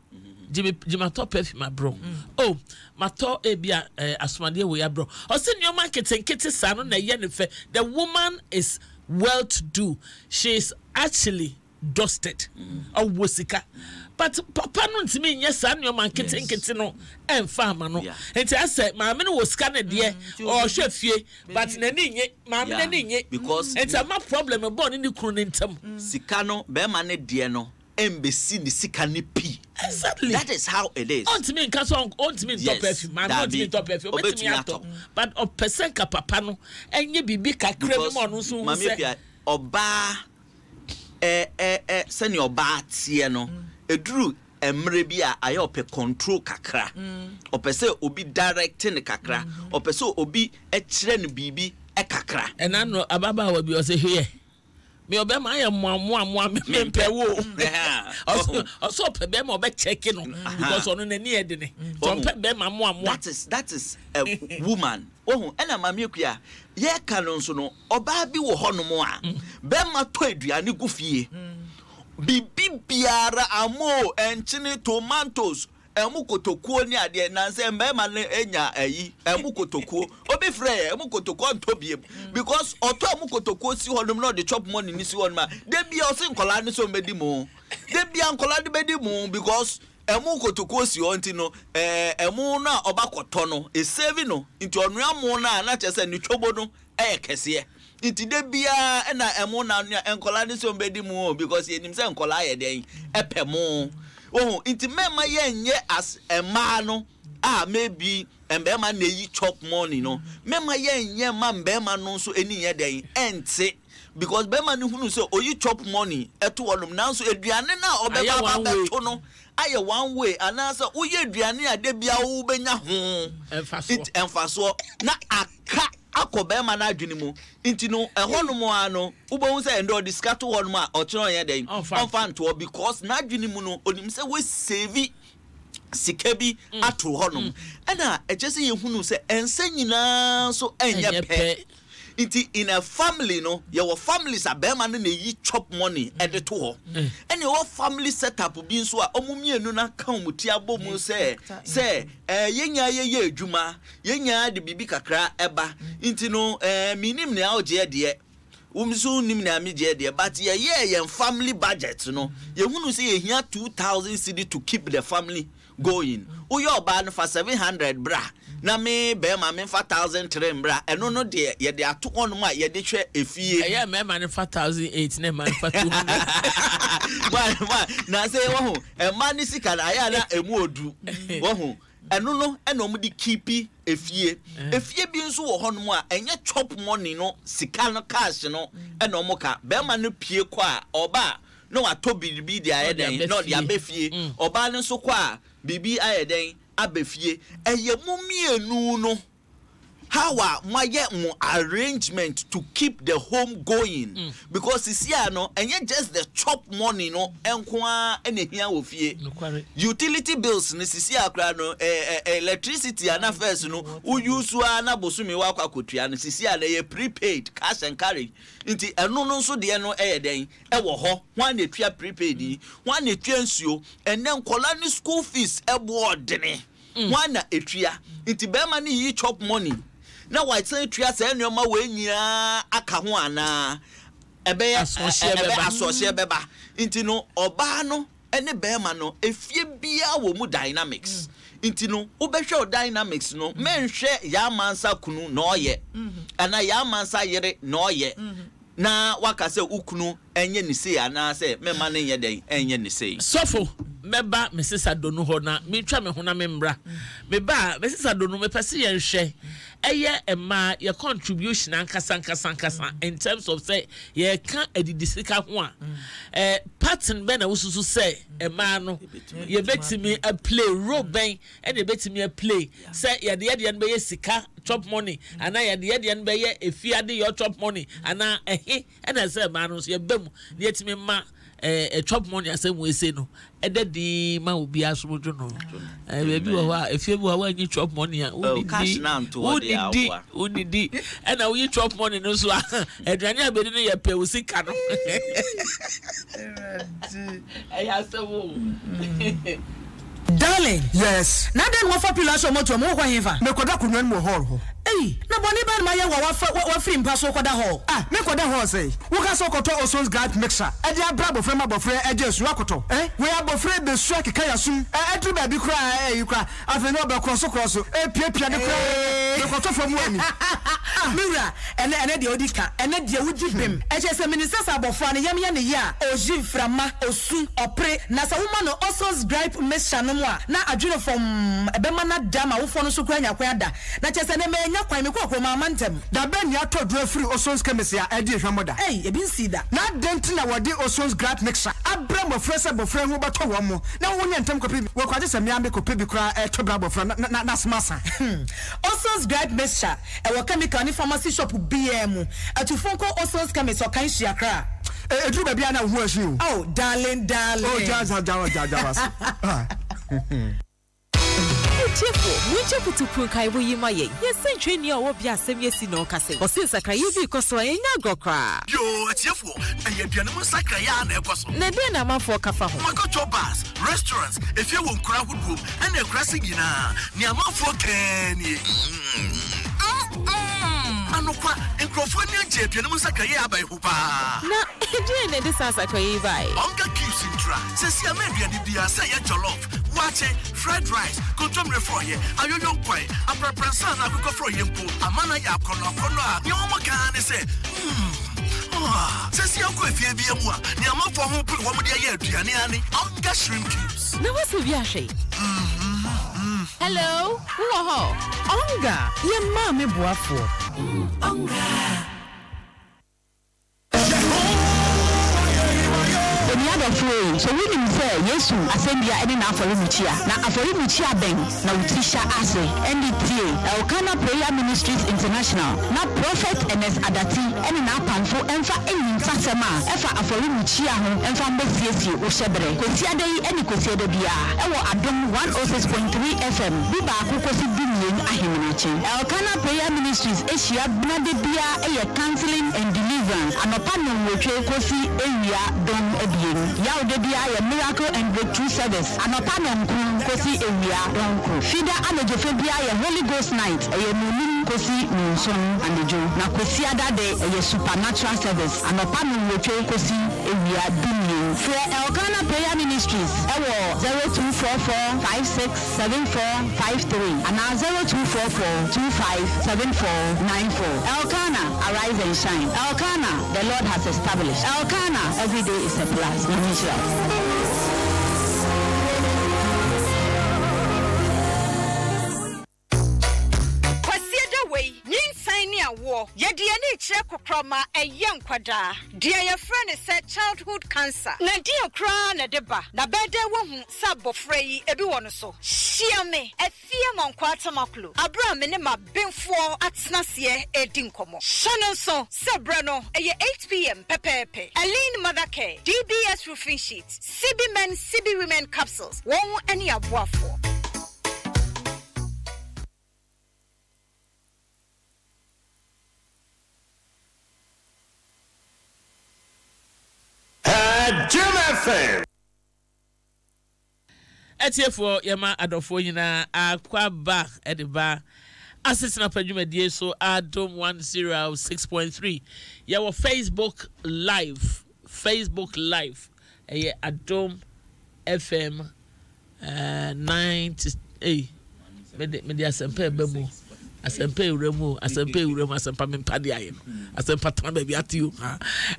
jima to perfume bro oh mato ebia asomade wo ya bro osi nyo marketing kete sa no na ye ne fe the woman is well to do. She is actually dusted or wosika. But papa no ntimi nya sa no man kete no emfa no. Enti I said ma me no was scanner there or hwefie but na ni nye ma me na ni nye because it's a problem e born ni kunu ntam. Sika no be ma ne de no embassy ni sika ni pi. Exactly. That is how it is. On to me nka so on to me top perfume man on to me top perfume obetimi ato but of percent ka papa no enye bibi kakra bi mo no so mama pia oba sani oba tie no eduru emre bi a aye ope control kakra opese obi directing kakra opese obi ekire ne bibi kakra enano ababa wa bi o se hwe me obema aye moamoa me pewo also pebe ma obe check no because ono na ni ede ne so pebe ma moamoa that is a woman oh ena mama ekua ye ka no nso no oba bi wo honom a be ma to aduane gufie bibi biara amo enchine tomatoes emu kotokuo ni ade na se mbe ma enya ayi emu kotokuo obi frɛ emu kotokuo ntobie because oto emu kotokuo si honum no de chop money ni si honum ma de bia o se nkola ni so mbedi mu de bia nkola de bedi mu because emu kotokuo si onti no emu na obakoto no e save no nti onu amu na chese ni chobo no kese nti de bia na emu na nkola ni so mbedi mu because enim se nkola ye den epemu oh inti mema yenye as a man no maybe mbema na yi chop money no mema yenye ma mbema no so eni ye den ente because bema ni hunu so oyi chop money eto wonum nanso aduane na obeba ba to no aye one way anasa uye aduane ade bia wo benya ho emfaso na aka akobema na adwene mu inti no ehonum ano ubohu say endo discato honum a ochiro ye den onfanto because na adwene mu no onim say we save sikebi ato honum na ejese ye hunu say ense nyina so enye pe inti in a family no your families abema na yi chop money ede to ho and your family setup bi nso a omumienu na kan muti abomu say yenya ye adwuma yenya de bibi kakra eba inti no minim ne aoje de umsu nim na meje de but ye family budget no ye hunu say ye hia 2000 cedi to keep the family going uyo ba no for 700 bra na me be ma me 4000 bra eno no de ye de ato on ma ye de hwe efie ye me ma ne 4008 na ma 200 why na say wo e ma ni sika na ya na emu odu wo eno no eno mu di keepi efie bi nso wo hono mu a enye chop money no sika no cash no eno mo ka be ma no pie kwa oba no atobi bi di ayeden no di abefie oba ne nso kwa bibi ayeden abefie eye mumienu no how my arrangement to keep the home going because this year no and yet just the chop money no enko enehia ofie utility bills ni sisi akra no electricity ana first no use na bosumi wa kwakotua no sisi ana ye prepaid cash and carry nti eno no so de no den wo ho wan na tua prepaid wan na tua nsuo enen kola ni school fees ebo odene wan na etua nti be ma ni yi chop money na white say tria say nyoma we nyina aka ho ana ebe asosiye beba inti no oba no ene bema no efie bia wo mu dynamics inti no obehwe dynamics no menhwe ya mansa kunu na oye ana ya mansa yere na oye na waka say ukunu enye ni sei ana say mema ne ye den enye ni sei sofo meba Mrs. Adonu ho na me twa me ho na me mbra me ba Mrs. Adonu me pese ye nhwe eye ema your contribution ankasa in terms of say ye kan edidisika ho a pattern be na wosusu say ema no ye betimi a play role ben and ye betimi a play say ye de no be ye sika chop money and na ye de no be ye efiade your chop money and na and say ema no so ye bem ye timi ma a chop money asem we say no di ma obi asomojo no baby wo ha if you wo any chop money cash now to what they are di and we chop money no so aduane abedi no ye pe wo sika no darling yes na den wo population moto mo kwa hefa me koda kunwan mo hall ho na boni ban ma ye wa free mpa so koda hall me koda hall say wo ka so koto Oson's Gripe mixer e dia bra bofre ma bofre e dia su akoto we abofre be su akeka yasum e tu ba bi kra e kra afi no be cross e pia de kra me koto fam wani mira ene de odika ene de wudi bem e che se minister abofra ne yam ye ne ya oji frama osu opre na sa woman no Oson's Gripe mixer no a na adwene from ebema na dama wo fo no so kra nya kwa da na che se ne me nya kwan me kokro ma mantem da ben ya to do free Oson's chemist ya e di hwamoda e bin si da na dent na wodi Oson's Gripe mixer abra bofre se bofre hu beto wo mo na wo nya ntem kopi wo kwaje se me ambe kopi bi kra e to bra bofre na smasa Oson's Gripe mixture e wo chemical ni pharmacy shop BM atufonko Oson's chemist o kan hia kra edru ba bia na hu ahyi oh darling oh jaza Chefo, winche putupu kai wo yima ye. Ye sentwe ni owo bia asem yesi no kase. Osi sakra yi bi koso enya gokra. Yo, chefo, eye biane mo sakra ya na ekoso. Na de na mafo kafa ho. Makoto bars, restaurants, if you won kra hudum, and e kra sigina. Ni amafo kani. Anokwa, enkrofo ni anje biane mo sakra ya abai ho pa. Na edie ne de sakra yi bai. Onga keeps in tra. Sesi amebiane bia say ya jollof. Wache, fried rice, control refroye, ayoyo kwai, aprapransa na kuko froye mpo, amana ya kono a, ni omo kan say, sesi yanko efie bi emu a, ni amafo ho pulu wo de ye aduane ani, onga shrimp cubes. Na waso bi ahwe. Hello, who ho? onga ye ma me boafo Onga. So we didn't say yes, assembly any now for Muchia. Now for Muchia Ben, now Tisha Ase, NDTA, Elkana Prayer Ministries International, now Prophet NS Adati, any now Panfo, and for any Fasama, Efa Afori Muchia, and from Bessiesi, Ushebre, Kosia Day, any Kosia de Bia, Ewa Adom 106.3 FM, Biba Kukosi Binian Ahiminachi, Elkana Prayer Ministries, Asia, Bnade Bia, a counseling and deliverance, and a panel with Kosi area, Dom Ebien. Yao de Bia, a miracle and breakthrough service, and a panel Kosi area, Donko. Fida and the Jefebia, a Holy Ghost night, a Munin Kosi Munson and the Joe. Na Kosia Day, a supernatural service, and a panel with Kosi area, Binian. For Elkana Prayer Ministries, 0244 567453 and now 0244 257494. Elkana, arise and shine. Elkana, the Lord has established. Elkana, every day is a plus. War. Yediani Chekokroma a young quada. Dear your friend said childhood cancer. Na dear crown a deba. Na bede woman sabo frey everyone so. Shiame a fiamon quatamaklu. Abra minima bin for at snasie a dinkomo. Shannon so Sabrano a 8 p.m. Pepe. Aline Mother Care. DBS roofing sheets. CB men, CB women capsules. Won't any abwa for. Jim FM. Etiefo yama adofo nyina akwaba ediba asesina padwumadie so Adom 106.3 yawo Facebook live Adom FM 98 me asempa bemu asempa uremu asempa mempade aye asempa tan ba bi atiu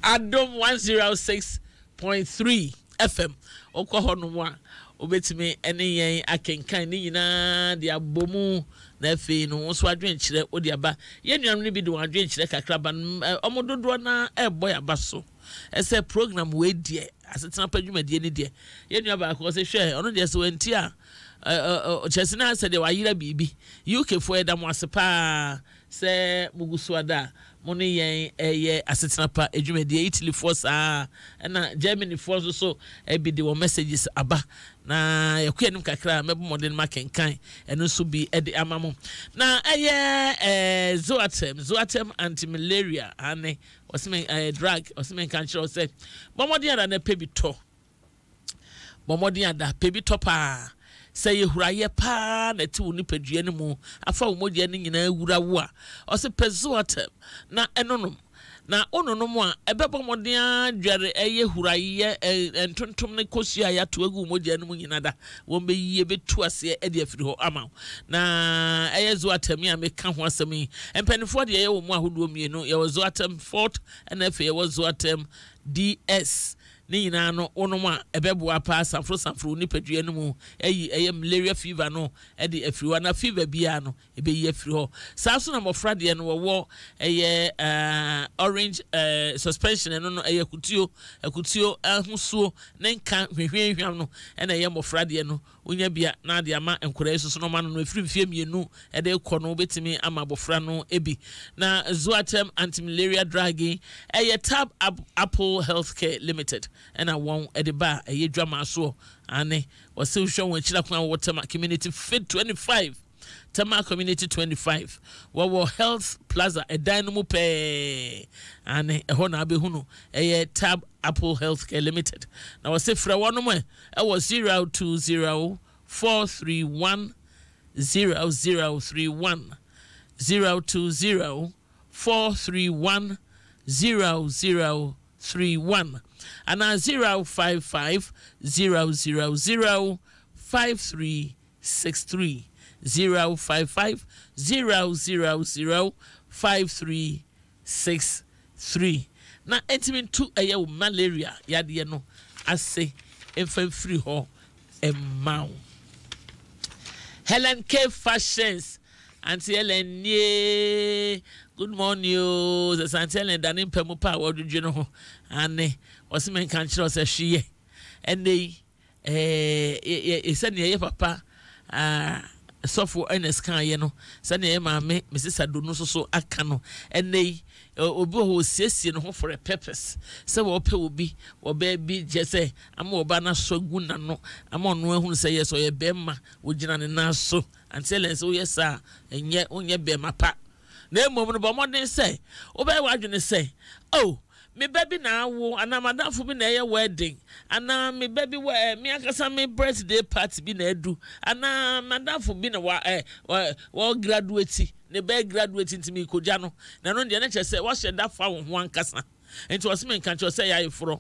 Adom 106.3 FM okohono mu a obetimi ene yen akenkan ni nyina de abomu na fe no so adwen kire odi aba ye nuam ne bi de adwen kire kakra ba omododo na eboy aba so ese program we die asetena padwumade ni die ye nuam ba ko se hwe ono de se wanti a chesina se de wayira bibi UK fo edam asepa se mugusuada moni yen eye asetena pa adwumade Italy force na Germany force so bi de wo messages aba na yakuanim kakra mebo modern makenkan eno so bi ede amamo na eye zoatem anti-malaria ane osime drug osime kanchiro say bomodin ada na pebi to bomodin ada pebi to pa say yehuraye pa na ti woni padua ne mu afa wo modie ne nyina wura wo a ose pezoatem na enonom na ononom a ebebo modin adware yehuraye entontom ne kosua ya to agu modie ne mu nyina da wo be yiye betu ase e de afiri ho ama na eyezo atami a meka ho asemi empanifo de ye wo mu ahodo mienu ye wozo atem fort na afi ye wozo atem DS ni nyina no onom a ebebo apa sanfro ni padua ne mu eye malaria fever no e de afiri na fever bia no e be yi afiri ho saso na mofra de no wo eye orange suspension no eye kutuo ahusuo nenka hwehwehwam no e na eye mofra de no onya bia na de ama enkora esusu no ma no afiri mfie mienu e de kɔ no betimi ama bofra no ebi na Zoatem anti-malaria drug eye Tab Apple Healthcare Limited and I won at the bar a year drama so ane was still showing Chilakwan Watermark Community Fit 25 Tama Community 25 Wawa Health Plaza a dynamo pay ane a hona behunu a Tab Apple Healthcare Limited now was say for one more I was 020 431 0031 020 431 0031 and 055 000 5363 055 000 5363 na entimin tu eye malaria yade no ase emfa free ho emma Helen K Fashions Auntie Helen ye good morning you the Auntie Helen danim pemu pa wodudwe no ho ane osimen kan kire ose hwie ene ye papa sofo ns kan ye no sane ye maame Mrs. Adonu so aka no ene obi ho siesie no ho for a purpose se wo pe obi wo ba bi je se ama oba na so gu na no ama ono ehunu se yes o ye bema wo gina ne na so until en so yes a enye onye bema pa na emom no bo modern say oba wa adwene say oh me baby na wo ana madamfo bi na ye wedding ana me baby me akasa me birthday party bi na edu ana madamfo bi na wa graduate ne be graduate ntimi koja no na no de na che say wa sheda fa wo ho ankasa enti wo se me kan che say ya ifro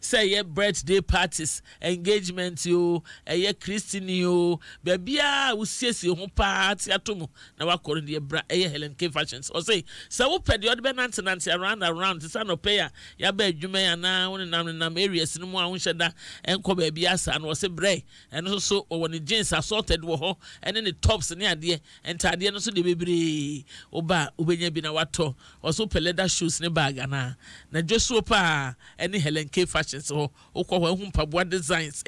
say ye birthday parties engagement yo ye Christian yo bebia wo siesie ho party atomo na wa kore de bra Helen K Fashions o say wo pede o de be nante around say no pay ya ba adwuma ya na won nam areas no mu a won hyeda enko ba bia sa no say bre eno so o woni jeans assorted wo ho ene ne tops ne ade entade no so de bebre oba obenya bi na wato o so leather shoes ne bag na Joshua pa ene Helen K Fashions so okwa hu mpaboa designs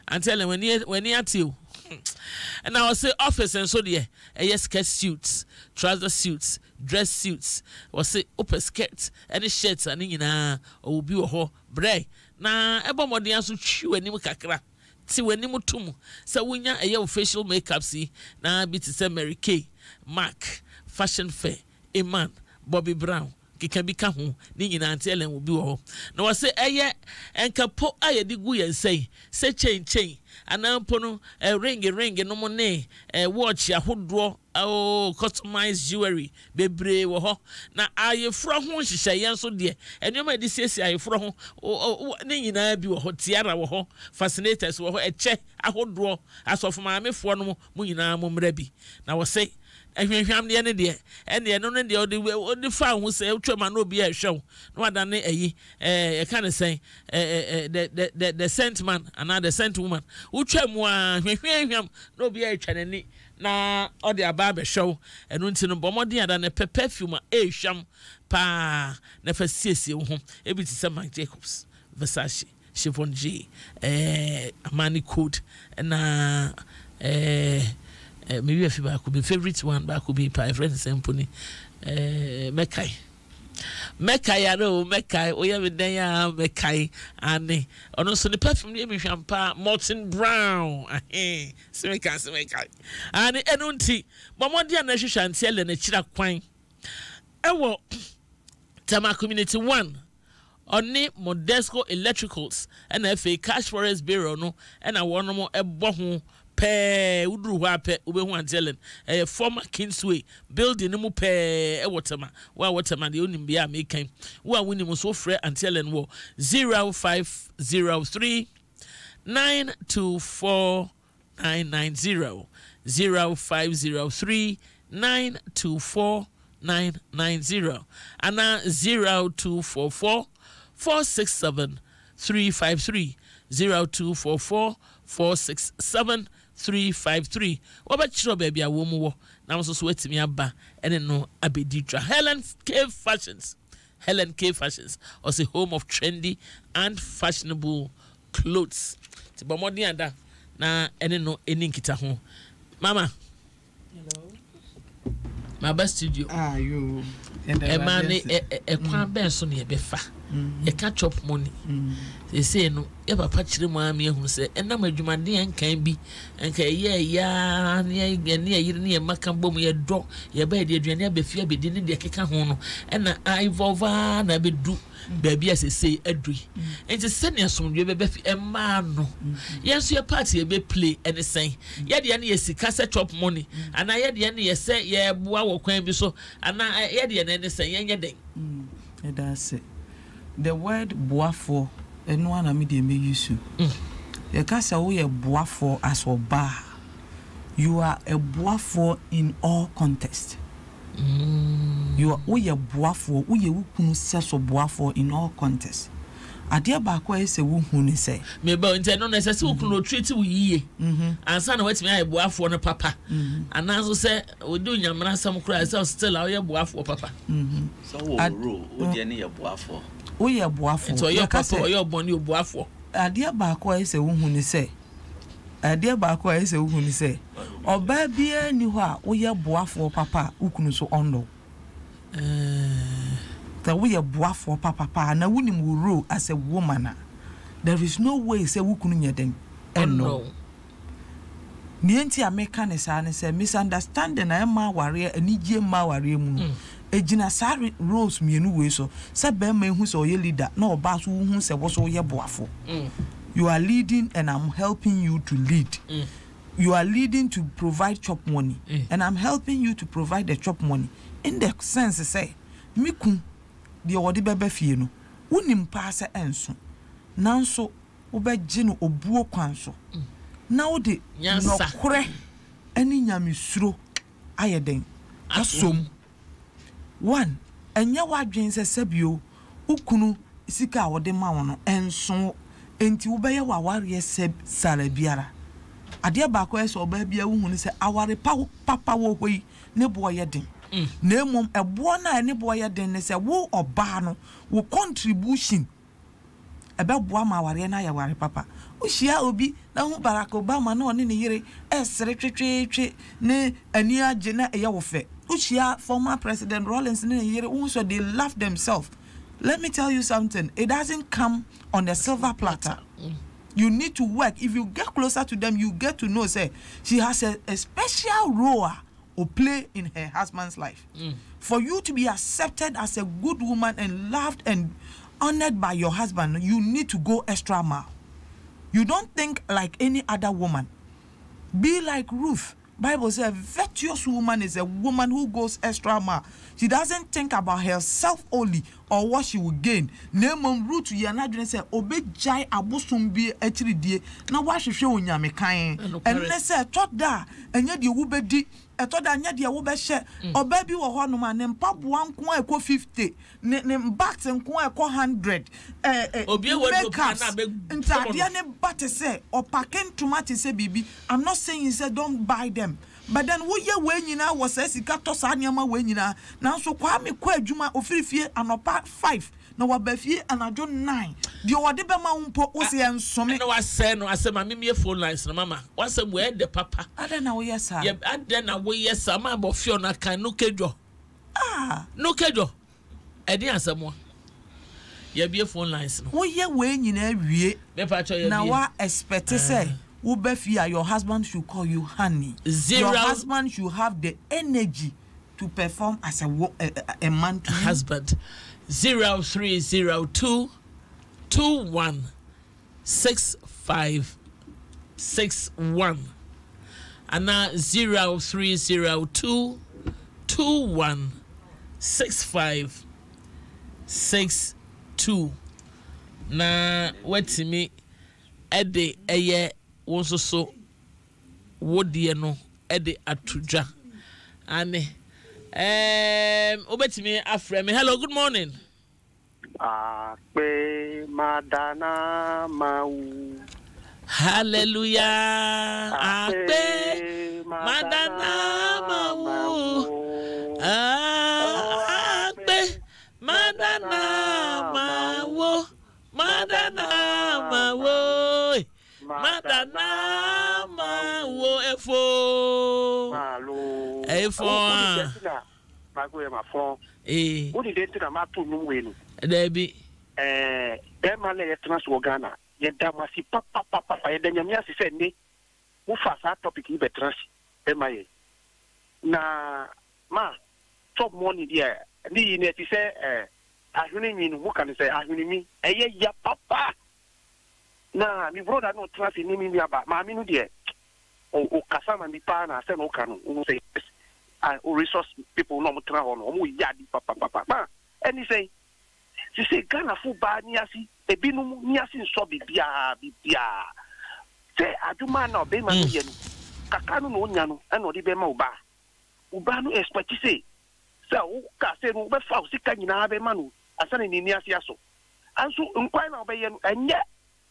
until when you at you and I will say office and so there skirt suits, trouser suits, dress suits, was say upper skirts, any shirts and nyina o bi wo ho bre na ebo modern so twi anim kakra ti wani mutum say wonya facial makeup si na bi ti say Mary Kay, Mark, Fashion Fair, Iman, Bobby Brown kika bi ka ho ni nyina Ellen will be wo na wo say enkapo ayedi gu yen say chain anampo no ring no mo ne watch ahodo customized jewelry bebre wo ho na ayefro ho hyehyɛ so de enoma de siesie ayefro ho ni nyina bi wo ho tiara wo ho fascinators wo ho eche ahodo asofo maamefo no mo nyina mo mra bi na wo say ehwehwam de ne de ene no de odi fa ho se twema no bi ehwew no adane eyi e ka ne sen the sent man and the sent woman utwam a hwehwehwam no bi ehwanani na odi aba be hwew eno nti no bomode ada ne perfume ehwam pa na fa siesie ho ebi ti se Marc Jacobs Versace Chiffon G Armani Code na maybe if I could be favorite one but could be my friend Semponi Mekai oya me dan ya Mekai and ono so the perfume dey me hwampa Morton Brown Mekai and eno nti bomodi na hwehwa ntiele na kira kwan ewo Tama Community 1 Oni Modesco Electricals and FA Cash Forest Bureau no and a one more ebo ho pe udru hwa pe ube hu antelen former Kingsway building no mu pe Waterma de onim bia mekan wa woni so frɛ antelen wo 0503 924 990 0503 924 990 and 0244 467 353 0244 467 353 wabachiro baby a womu wo na so so etimi aba ene no abeditra Helen K Fashions was a home of trendy and fashionable clothes tibomodi anda na ene no eni nkita ho mama hello my best studio you Emani ekwan ben so ne befa e catch up money they say no e papa chire mu am ehunu se enam adwumade enkan bi enka ye ya ne yire ne maka bom ye do ye ba de aduane abefia bedi ne de keka ho no ena evolve na bedu baby asese adui enti se ne asomdwe bebefi ema no yenso ye party e be play anything ye de ne ye sika set up money ana ye de ne ye se ye boa wo kwan bi so ana ye de ne say yenye den that's it the word boafo eno ana me de me use you can say we are boafo as oba you are a boafo in all context you are we are boafo we ye wukunu seso boafo in all context adia ba kwa ese wo hu ni say me ba nte no na ese wo kunu treat wo yiye ansa na watimi aye boafo no papa anaso se odu nyamra sam kura se still aye boafo papa so wo ro o de ne ye boafo wo ye boafo nto yo papa yo boni o boafo adia ba kwa ese wo hu ni say adia ba kwa ese wo hu ni say oba bia ni ho a wo ye boafo papa ukunu so ondo that we are boafo papa na wunim wuro as a woman there is no way say wukunu nyeden no nienti ameka ne sa ne say misunderstanding na ma ware anigye ma ware mu ejina sare roles mienu we so say be ma hu so ye leader na oba so hu se wo so ye boafo you are leading and I'm helping you to lead you are leading to provide chop money and I'm helping you to provide the chop money in the sense say miku de wodi bebe fie no wonim paase enso nanso wobegye no obuo kwan so na wode no kore ani nyamesuro ayeden asom one enya wadwen se sabio ukunu sika wode ma wono enso enti wobeye waware se sara biara ade ba ko eso oba bia wo hunu se aware papa wo hoi ne bo yeden na mom ebo na ne boy den ne se wo oba no wo contribution ebe boa ma ware na ya ware papa uhia obi na hu Barack Obama na one ne yire esere twetwetwe ne ani age na eye wo fe uhia former president Rawlings ne yire hu so they love themselves. Let me tell you something, it doesn't come on a silver platter. You need to work. If you get closer to them, you get to know say she has a special role or play in her husband's life. For you to be accepted as a good woman and loved and honored by your husband, you need to go extra mile. You don't think like any other woman. Be like Ruth. Bible says a virtuous woman is a woman who goes extra mile. She doesn't think about herself only or what she will gain. Name Ruth yana say obejai abosombi echiridie na wa hwehwe onyame kan. And let's say thought that enye de wubedi eto da nya de wo be hye oba bi wo ho no ma ne mpaboa nko a ekọ 50 ne back nko a ekọ 100 obi wo do na be ntade ne bate say opaken tomato say bibi. I'm not saying say don't buy them, but then wo ye we nyina wo say sika to sa niam we nyina na so kwa me kwa adwuma ofirifie anopa 5 na wabafie anajo 9 de wode be ma umpo wo se ensome na wase no asema me phone lines na mama wase mo e de papa ada na wo yes sir ye ada na wo yes sir ma bo fio na kan no kedwo no kedwo e de asemo ye be phone lines no wo ye we nyina wie be pa cho ye na wa expect say wo be fia your husband should call you honey. Your husband should have the energy to perform as a man to husband. 0302 216561 and 0302 216562 na wati me ede eye wonso so wodie no ede atudwa ane obetimi afreme. Hello, good morning. Pe madana mau. Hallelujah. Pe madana mau. Pe madana mau. Madana mau. Madana mau efo. Efo. Ma phone. What did they tell my 2 win? Debbie. Man, Ghana. Yet that must see papa, and then you said, me, who fast that topic you better. Na, ma, top money there. The net is I mean, who can say, I mean, ya papa. Na, me brother no trust in me about my minu dear. O Kasama ni pa na send Okano, who say, resource people no travel no yadi papa and he say Ghana fu ba niasi ebinu niasi so bibia say aduma na be ma no ye no kaka no nya no e no de be ma uba no expect say o ka say no be fa sika nyina be ma no asane ni niasi aso anso nkwai na be ye no enye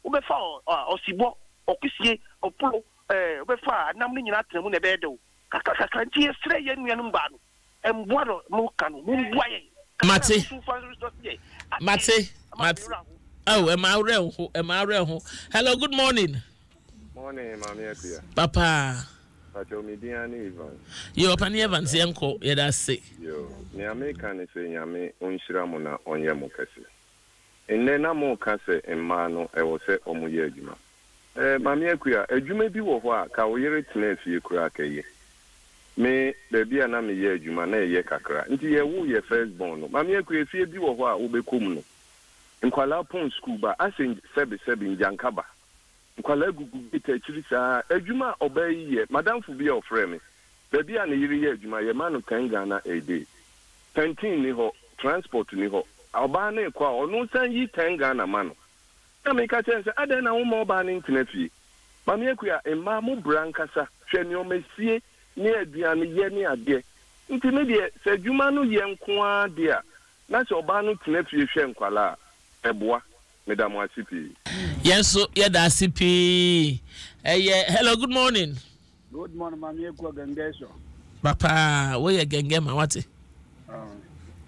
wo be fa osibo okusie opolo be fa nam ni nyina tremu na be de o kaka ntie sre ye nuanum ba no emboado mo ka no mo boaye Mate. Oh, am I real? Hello, good morning. Morning, Mami Akuya. Papa. Pacho Midiani Evans. You are Penny Evans, Yanko, that's sick. Yo, Niame can say Yame Unshiramuna on Yamukasi. And then I'm more Kase and Mano, I will say Omuyajima. Mami Akuya, a Jume be what Kawiri Tnes you crack a year. Me baby ana me ye adwuma na ye kakra nti ye wo ye first born no mama ekwe fie bi wo ho a wo bekom no nkwala pon school ba asen sebi njankaba nkwala gugu bita chiri sa adwuma obayi ye madam fu bi ofre me baby ana yiri ye adwuma ye ma no 10 Ghana a day 10 ni ho transport ni ho oba na ekwa onu san yi 10 Ghana ma no na me ka chense adan na wo mo oba na internet fie mama ekwe emma mo brankasa hwe ni o mesie ni aduane ye ni ade nti ne de se dwuma no ye nko a de a na se oba no tena fie hwe nkwala eboa medam asipi yeso ye da asipi hello, good morning. Good morning, mami ekwa gangeso papa wo ye genge ma wate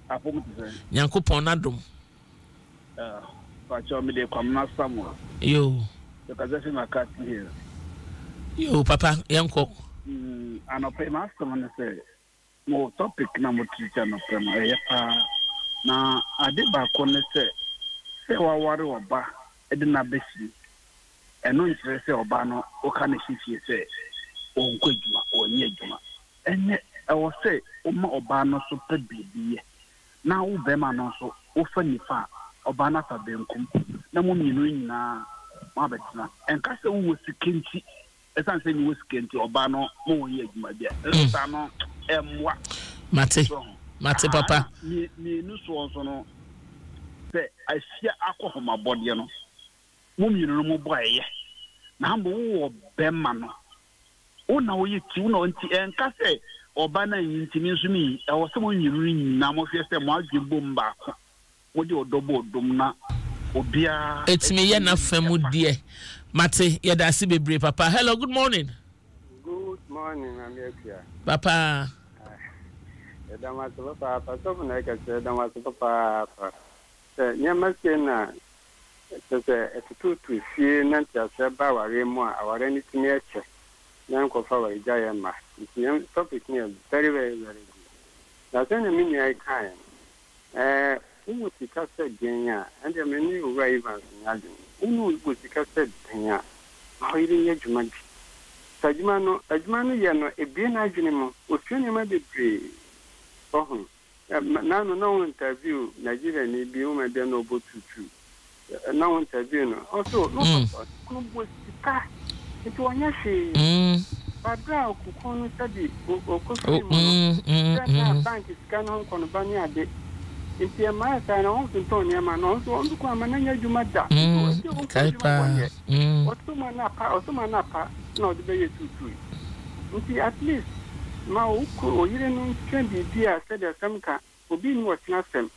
apom tse Nyankopon nadom pacho mi de kwamna samuel yo the kazafi makati here yo papa yanko anope master man say mo topic na mo teacher no prema na ade ba ko ne se wa ware oba ede na besi eno nkyere se oba no o ka na hifie se o nkwadwuma o nye adwuma enye e wo se o ma oba no so pa bibie na wo be ma no so o fa nifa oba na fa benkum na mo nyinu nyina ma betina enka se wo sikinti esan se ni wo sikinti oba no mo ye adwuma bia esa no emwa mate papa ni nu so no se afia akohoma bode no mo nyinu no mo boye na mbo wo be ma no una wo ye ti una nti enka se ọba na yintimi nso mi e wo se mo nyiru na mo fie se mo adwembo mba ko wo de odobo odom na obia etimi ye na famu die mate ye da se bebre papa. Hello, good morning. Good morning, America. Papa. Edama so papa, so na ka se edama so papa. Nyama se na se etutu fie na ntia se ba ware mu a aware ni timi eche. Na nko fa wa ija ma. This topic is very, very, very good. Now, then, I mean, I can. Who was said, Genya, and the many ravens in Adam. Who was said, Genya? How you didn't get much. Sajmano, Yano, a bien agreement, was training my degree. Oh, now, no interview, Nigeria, need be my then no boat to no interview. Also, no, was the car. It was Yashi. Badra okukono study okofi mo bank scan hon kono bani ade impia ma sa na on to nyama no so on ko amana adwuma da kaipa otuma na pa na ode be yetutu nti at least ma uko oyire no twandi bia said asamka obi ni wotna sem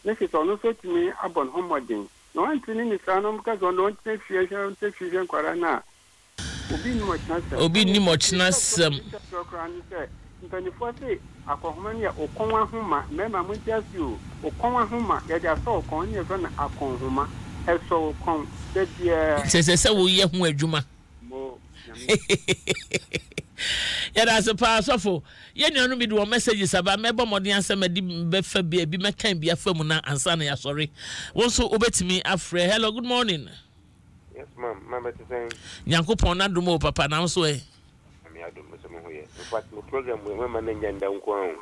na se so no so timi abon homodin no antini ni sa no because on don't take fusion kwara na obi ni mochna sem ntanifoɔ se akɔhoma ne ɔkɔn ahoma mɛma mo ntiasi o ɔkɔn ahoma yɛde asɔ ɔkɔn ne yɛfɛ na akɔnhoma ɛsɔ ɔkɔn dɛdeɛ sɛ wo yɛ ho adwuma yɛda se pa sɔfo yɛ nuanu bi de wɔ messages aba mɛbɔ mmɔden asɛm adi bɛfa bi abi mɛkan bi afa mu na ansa na yɛasɔre wo nso wobɛtumi afrɛ. Hello, good morning. Yes, ma'am. Mama to say. Yankopon na dumo papa na so e. Ami adum so mo hoye. In fact, my program we mama na nyanda nko an.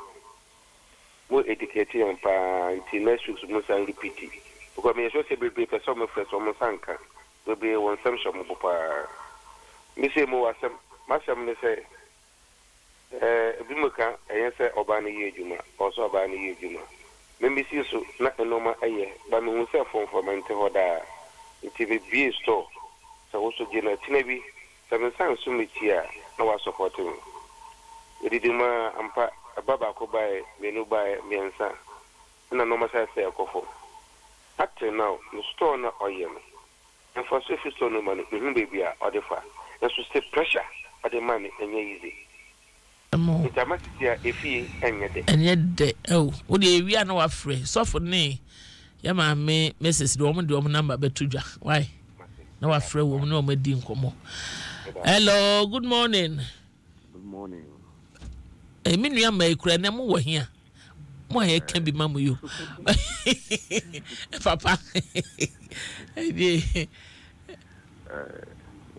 Mo educate am pa until next week mo san repeat. Because me so say be person mo fresh mo sanka. We be one some shop mo papa. Me say mo asem, masem ne say bi mo ka eyen say oba na ye adwuma, also oba na ye adwuma. Me bi si so na enoma aye, ba me hu say for mente hoda. It's a big store. So also Jenna Tinabi, 7 cents Sumitia, no one supporting me. We did my ampa a baba could buy, menu by Miansa, and a normal size say a coffee. Up till now, the store not oil. And for surface store no money, the baby or the far. That's to stay pressure at the money and easy. It's a message here if he and yet, oh, would we are no afraid, so for me. Ya ma me message do mo number betudwa why na wa frɛ wo no ma di nkomo. Hello, good morning. Good morning. Me nua ma ekura na mo wo hia mo he kan bi mamu yo papa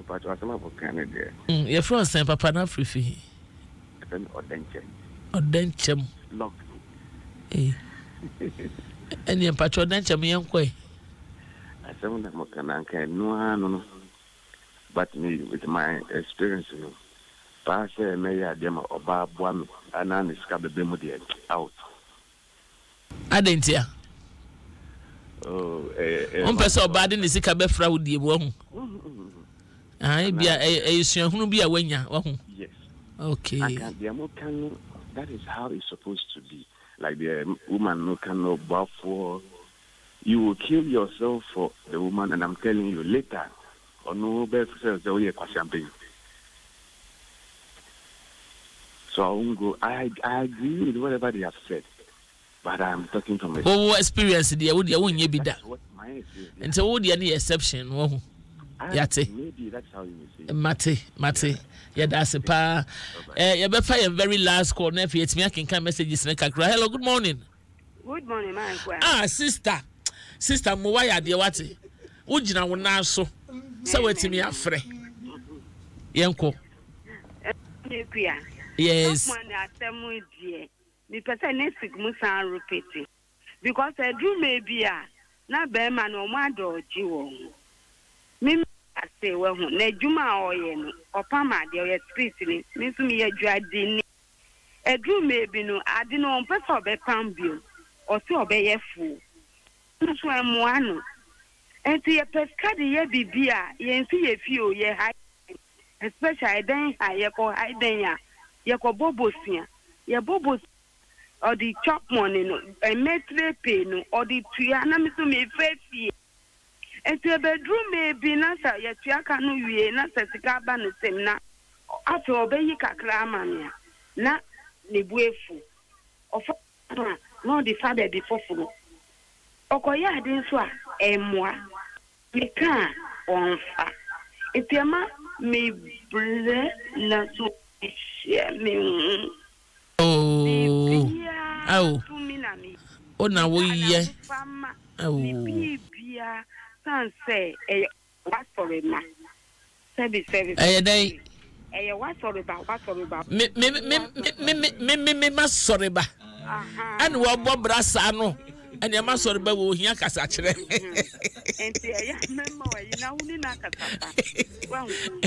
but was ma for Canada your friend say papa na frifi then odenchem lock and your patron denchem yankwe asem na mo kana kan no but me with my experience you know pass me ya dem oba boa me ana ne ska bebe mu de out adentia on person oba de ne sika be fra wodie bo hu bia suahunu bia wanya wo hu yes okay that is how it's supposed to be like the woman no can no bow for you will kill yourself for the woman and I'm telling you later or no better says the way champagne. So I won't go. I agree with whatever they have said, but I'm talking from my experience. There would you be that? And so would any exception? Yate. Maybe that's how you will say. Mate. Yeah, that's a pa. You better find a very last call. If it's me, I can come messages. Hello, good morning. Good morning, man. Sister, Mwaya, dear, what? Ujina wona so se wetimi afre yenko yes man atemu die me pese next week mu san repeat because I do maybe na be man o ma doji wo me say we hu na djuma oye no opama de o street ni me so me adwade ni edu maybe no ade no on pese obe pambio o se obe yefu so emu anu enti ye pescade ye bibia ye nfi ye fio ye high especially den ha ye ko high den ya ye ko bobosia ye bobo or the chop money no e metre pay no or the tua na me so me fefie enti bedroom me bi na sa ye tua ka no wie na sa sika ba no sem na afi obeyi kakra ama me na ne buefu ofa no the father be foforo okoya adin so a emwa me ka onfa etiama me ble na so me oh na wo ye bibia san say what sorry ma service dey what sorry ba me ma sorry ba and wo bobra sa no and ya ma sorry ba wo hia kasa kire enti ya mema wa ina huni na kasa ba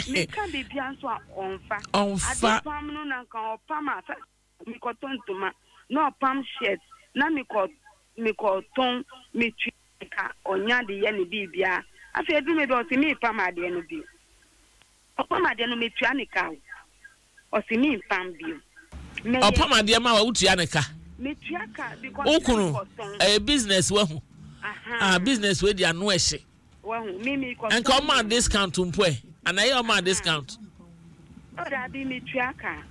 me ka bibia so onfa adipam no na kan opam asa mi ko tontuma no opam shirt na mi ko ton mi twika onya de ye ne bibia afi edu me do si mi pam ade no bi opam ade no me twa ne ka o si mi pam bi opam ade ma wa utua ne ka me twa ka because okunu business wa hu business we dia no ehye wa hu mi ko en come on discount mpo e ana ye on discount o da bi me twa ka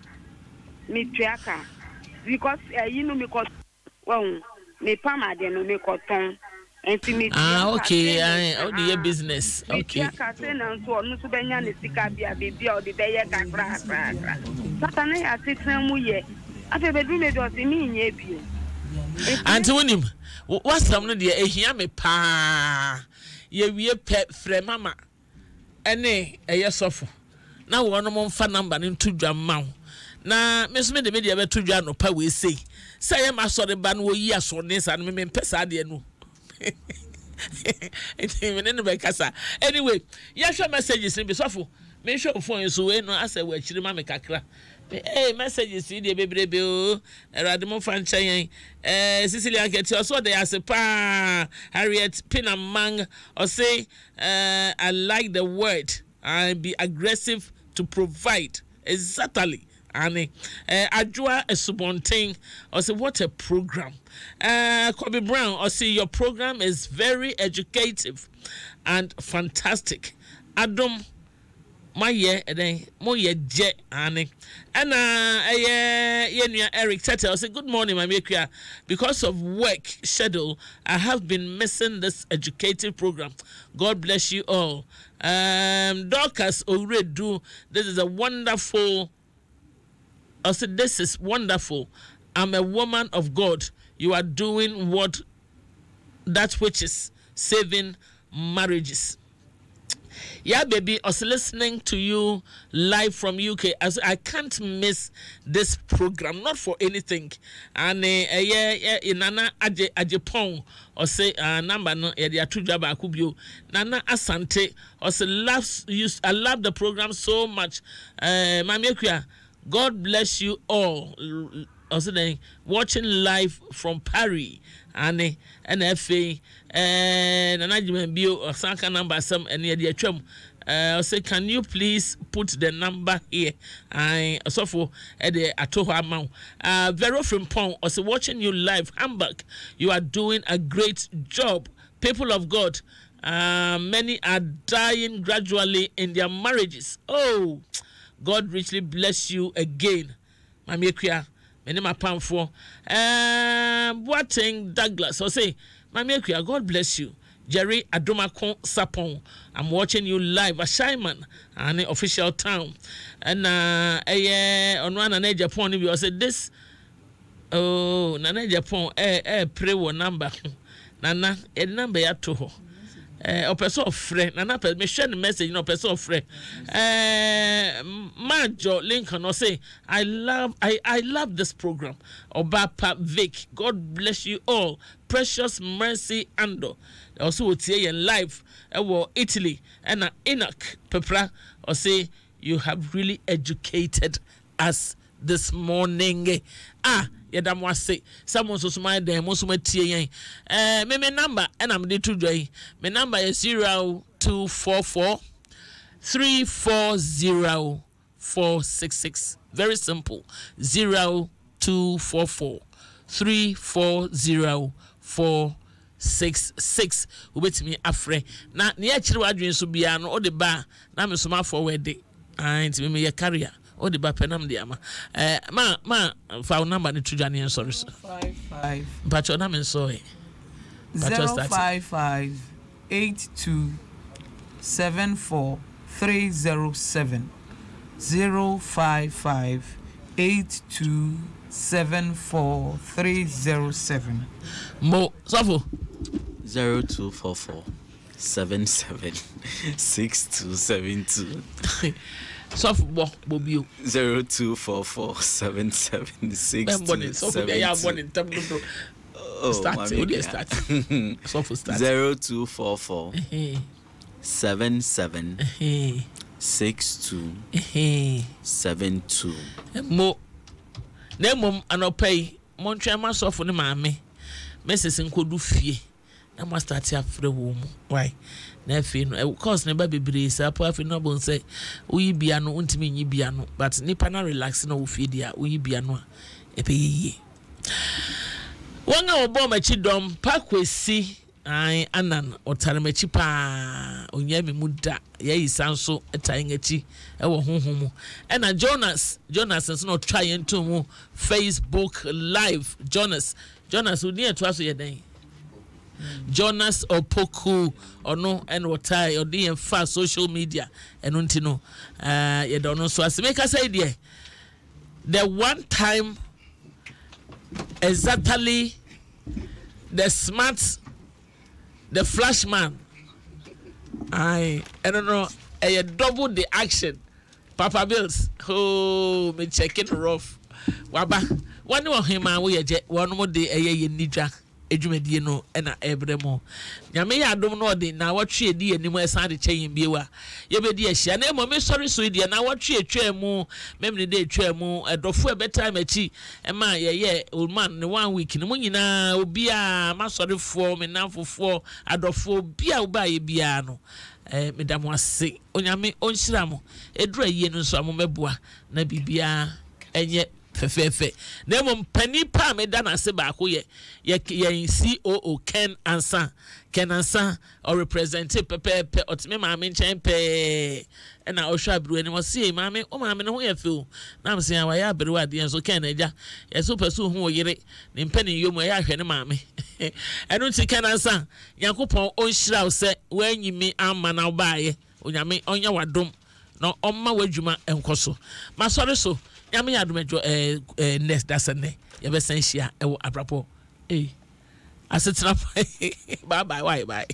because you know me ko wa hu me pam ade no me ko ton enti me okay o the business okay ka se na so no so benya ne sika bia bibia o de beye ka kra satana ya sitan mu ye afi bedu me do se mi nye bio anti wonim wasam no de ehia me pa ye wie pe frɛ mama ene eye sofo na wo no mo mfa number ne ntodwa mawo na meso me de media be todwa no pa we sei say ma sori ba no yi aso ne sa no me pesa de no enti me ne be kasa anyway ya hwe messages ni be sofo me hwe phone so we no asa wa chiri ma me kakra messages dey bebrebe o eradimo fanchen Cecilia Nketi also dey as pa Harriet Pinamang or say I like the word and be aggressive to provide exactly and Ajua Esubonting or say what a program. Kobe Brown or say your program is very educative and fantastic. Adam my year then more ye jet and Eric Tete say good morning my maker because of work schedule I have been missing this educative program. God bless you all. Dorcas Oredu, this is a wonderful I said this is wonderful. I'm a woman of God. You are doing that which is saving marriages. Yeah, baby, I was listening to you live from UK. As I can't miss this program, not for anything. And Nana Ajepong, or say number no, yeah, two job akubio. Nana Asante, or say I love the program so much. Mamiya, God bless you all. Also, watching live from Paris and NFA and Nanajiman Bio or Sanka number some and near the chum. Say, can you please put the number here? I so for the Atoha amount. Vero from Pong also watching you live. Hamburg, you are doing a great job. People of God, many are dying gradually in their marriages. Oh, God richly bless you again, Mamiya. My name is Pamfo. Boateng Douglas. So say, Mamiya, God bless you. Jerry Adomako Sapon. I'm watching you live at Shyman and official town. And on one and Japan, we say this. Oh, Nana Japan, pray one number. Nana, a number ya to her. A person of friend, Nana, me share the message, no person of friend. Majo Lincoln or say, I love this program. Obapa Vic, God bless you all. Precious Mercy Ando. Also would say in live Italy and Enoch Pepra or say you have really educated us this morning. Yadam was say someone so smile them most my tea. Me number and I'm the two joy. My number is 0244 340 466. Very simple. 0244 0244 340-466 wobetimi afre na ne akire wadwen so bia no ode ba na me so ma forward ntimi me ye carrier ode ba penam de ama ma fa number ne tudwane en sorry 55 but your name is so 055 82 74 307 055 82 74 307 Mo Safo 0244 77 6272 Safo Bobio 0244 77 6272 Start. Safo start 0244 77 6272 Mo Nemom anopay Montreal Masofo ne maame Mrs. Nkodu fie na mo start afre wo mu why na fie no course ne ba bebre sa po afi no bon say uyi bia no untimi nyi bia no but nipa na relax na wo fie dia uyi bia no epeyi wanga obo machi dom pakwesi ai anan otaremachi pa onyame muda yayi sanso etangachi ewo honhom e na Jonas nso no try into mu Facebook live Jonas odi eto aso yeden Jonas Opoku ono en wotai odi en fa social media eno ntino ye don no so asemeka say there the one time exactly the smart the flash man I don't know double the action Papa Bills me checking rough waba one of him we je one more day ye nidra edwumadie no na ebremo nyame ya adom no de na watwe edi anim esa de kyen biewa ye be di ahia na emo me sorry so di na watwe etwa mu memne de etwa mu edofo e better machi e ma ye man ne 1 week ne munyina obi a masorefo me nanfofo adofo obi a oba ye bia no medam wase onyame onhyira mo edura yie no so amomeboa na bibia enye fefefe na emo pani pa me da na se ba ko ye COO Ken Ansa or representative pepe otime maame nchen pe na ohwa abru ani mo se maame o maame no ho ye fe na am se ya wa ya abru ade en so Ken eja ye so pesu ho yire ne mpani yomu ya hwe ne maame enu ti Ken Ansa yakopon onhyira wo se wanyimi amma na obaaye onyame onya wadom no omma wadwuma enkoso masori so nyame ya domejo next dasane ye be san hia e wo abrapo asetra bye bye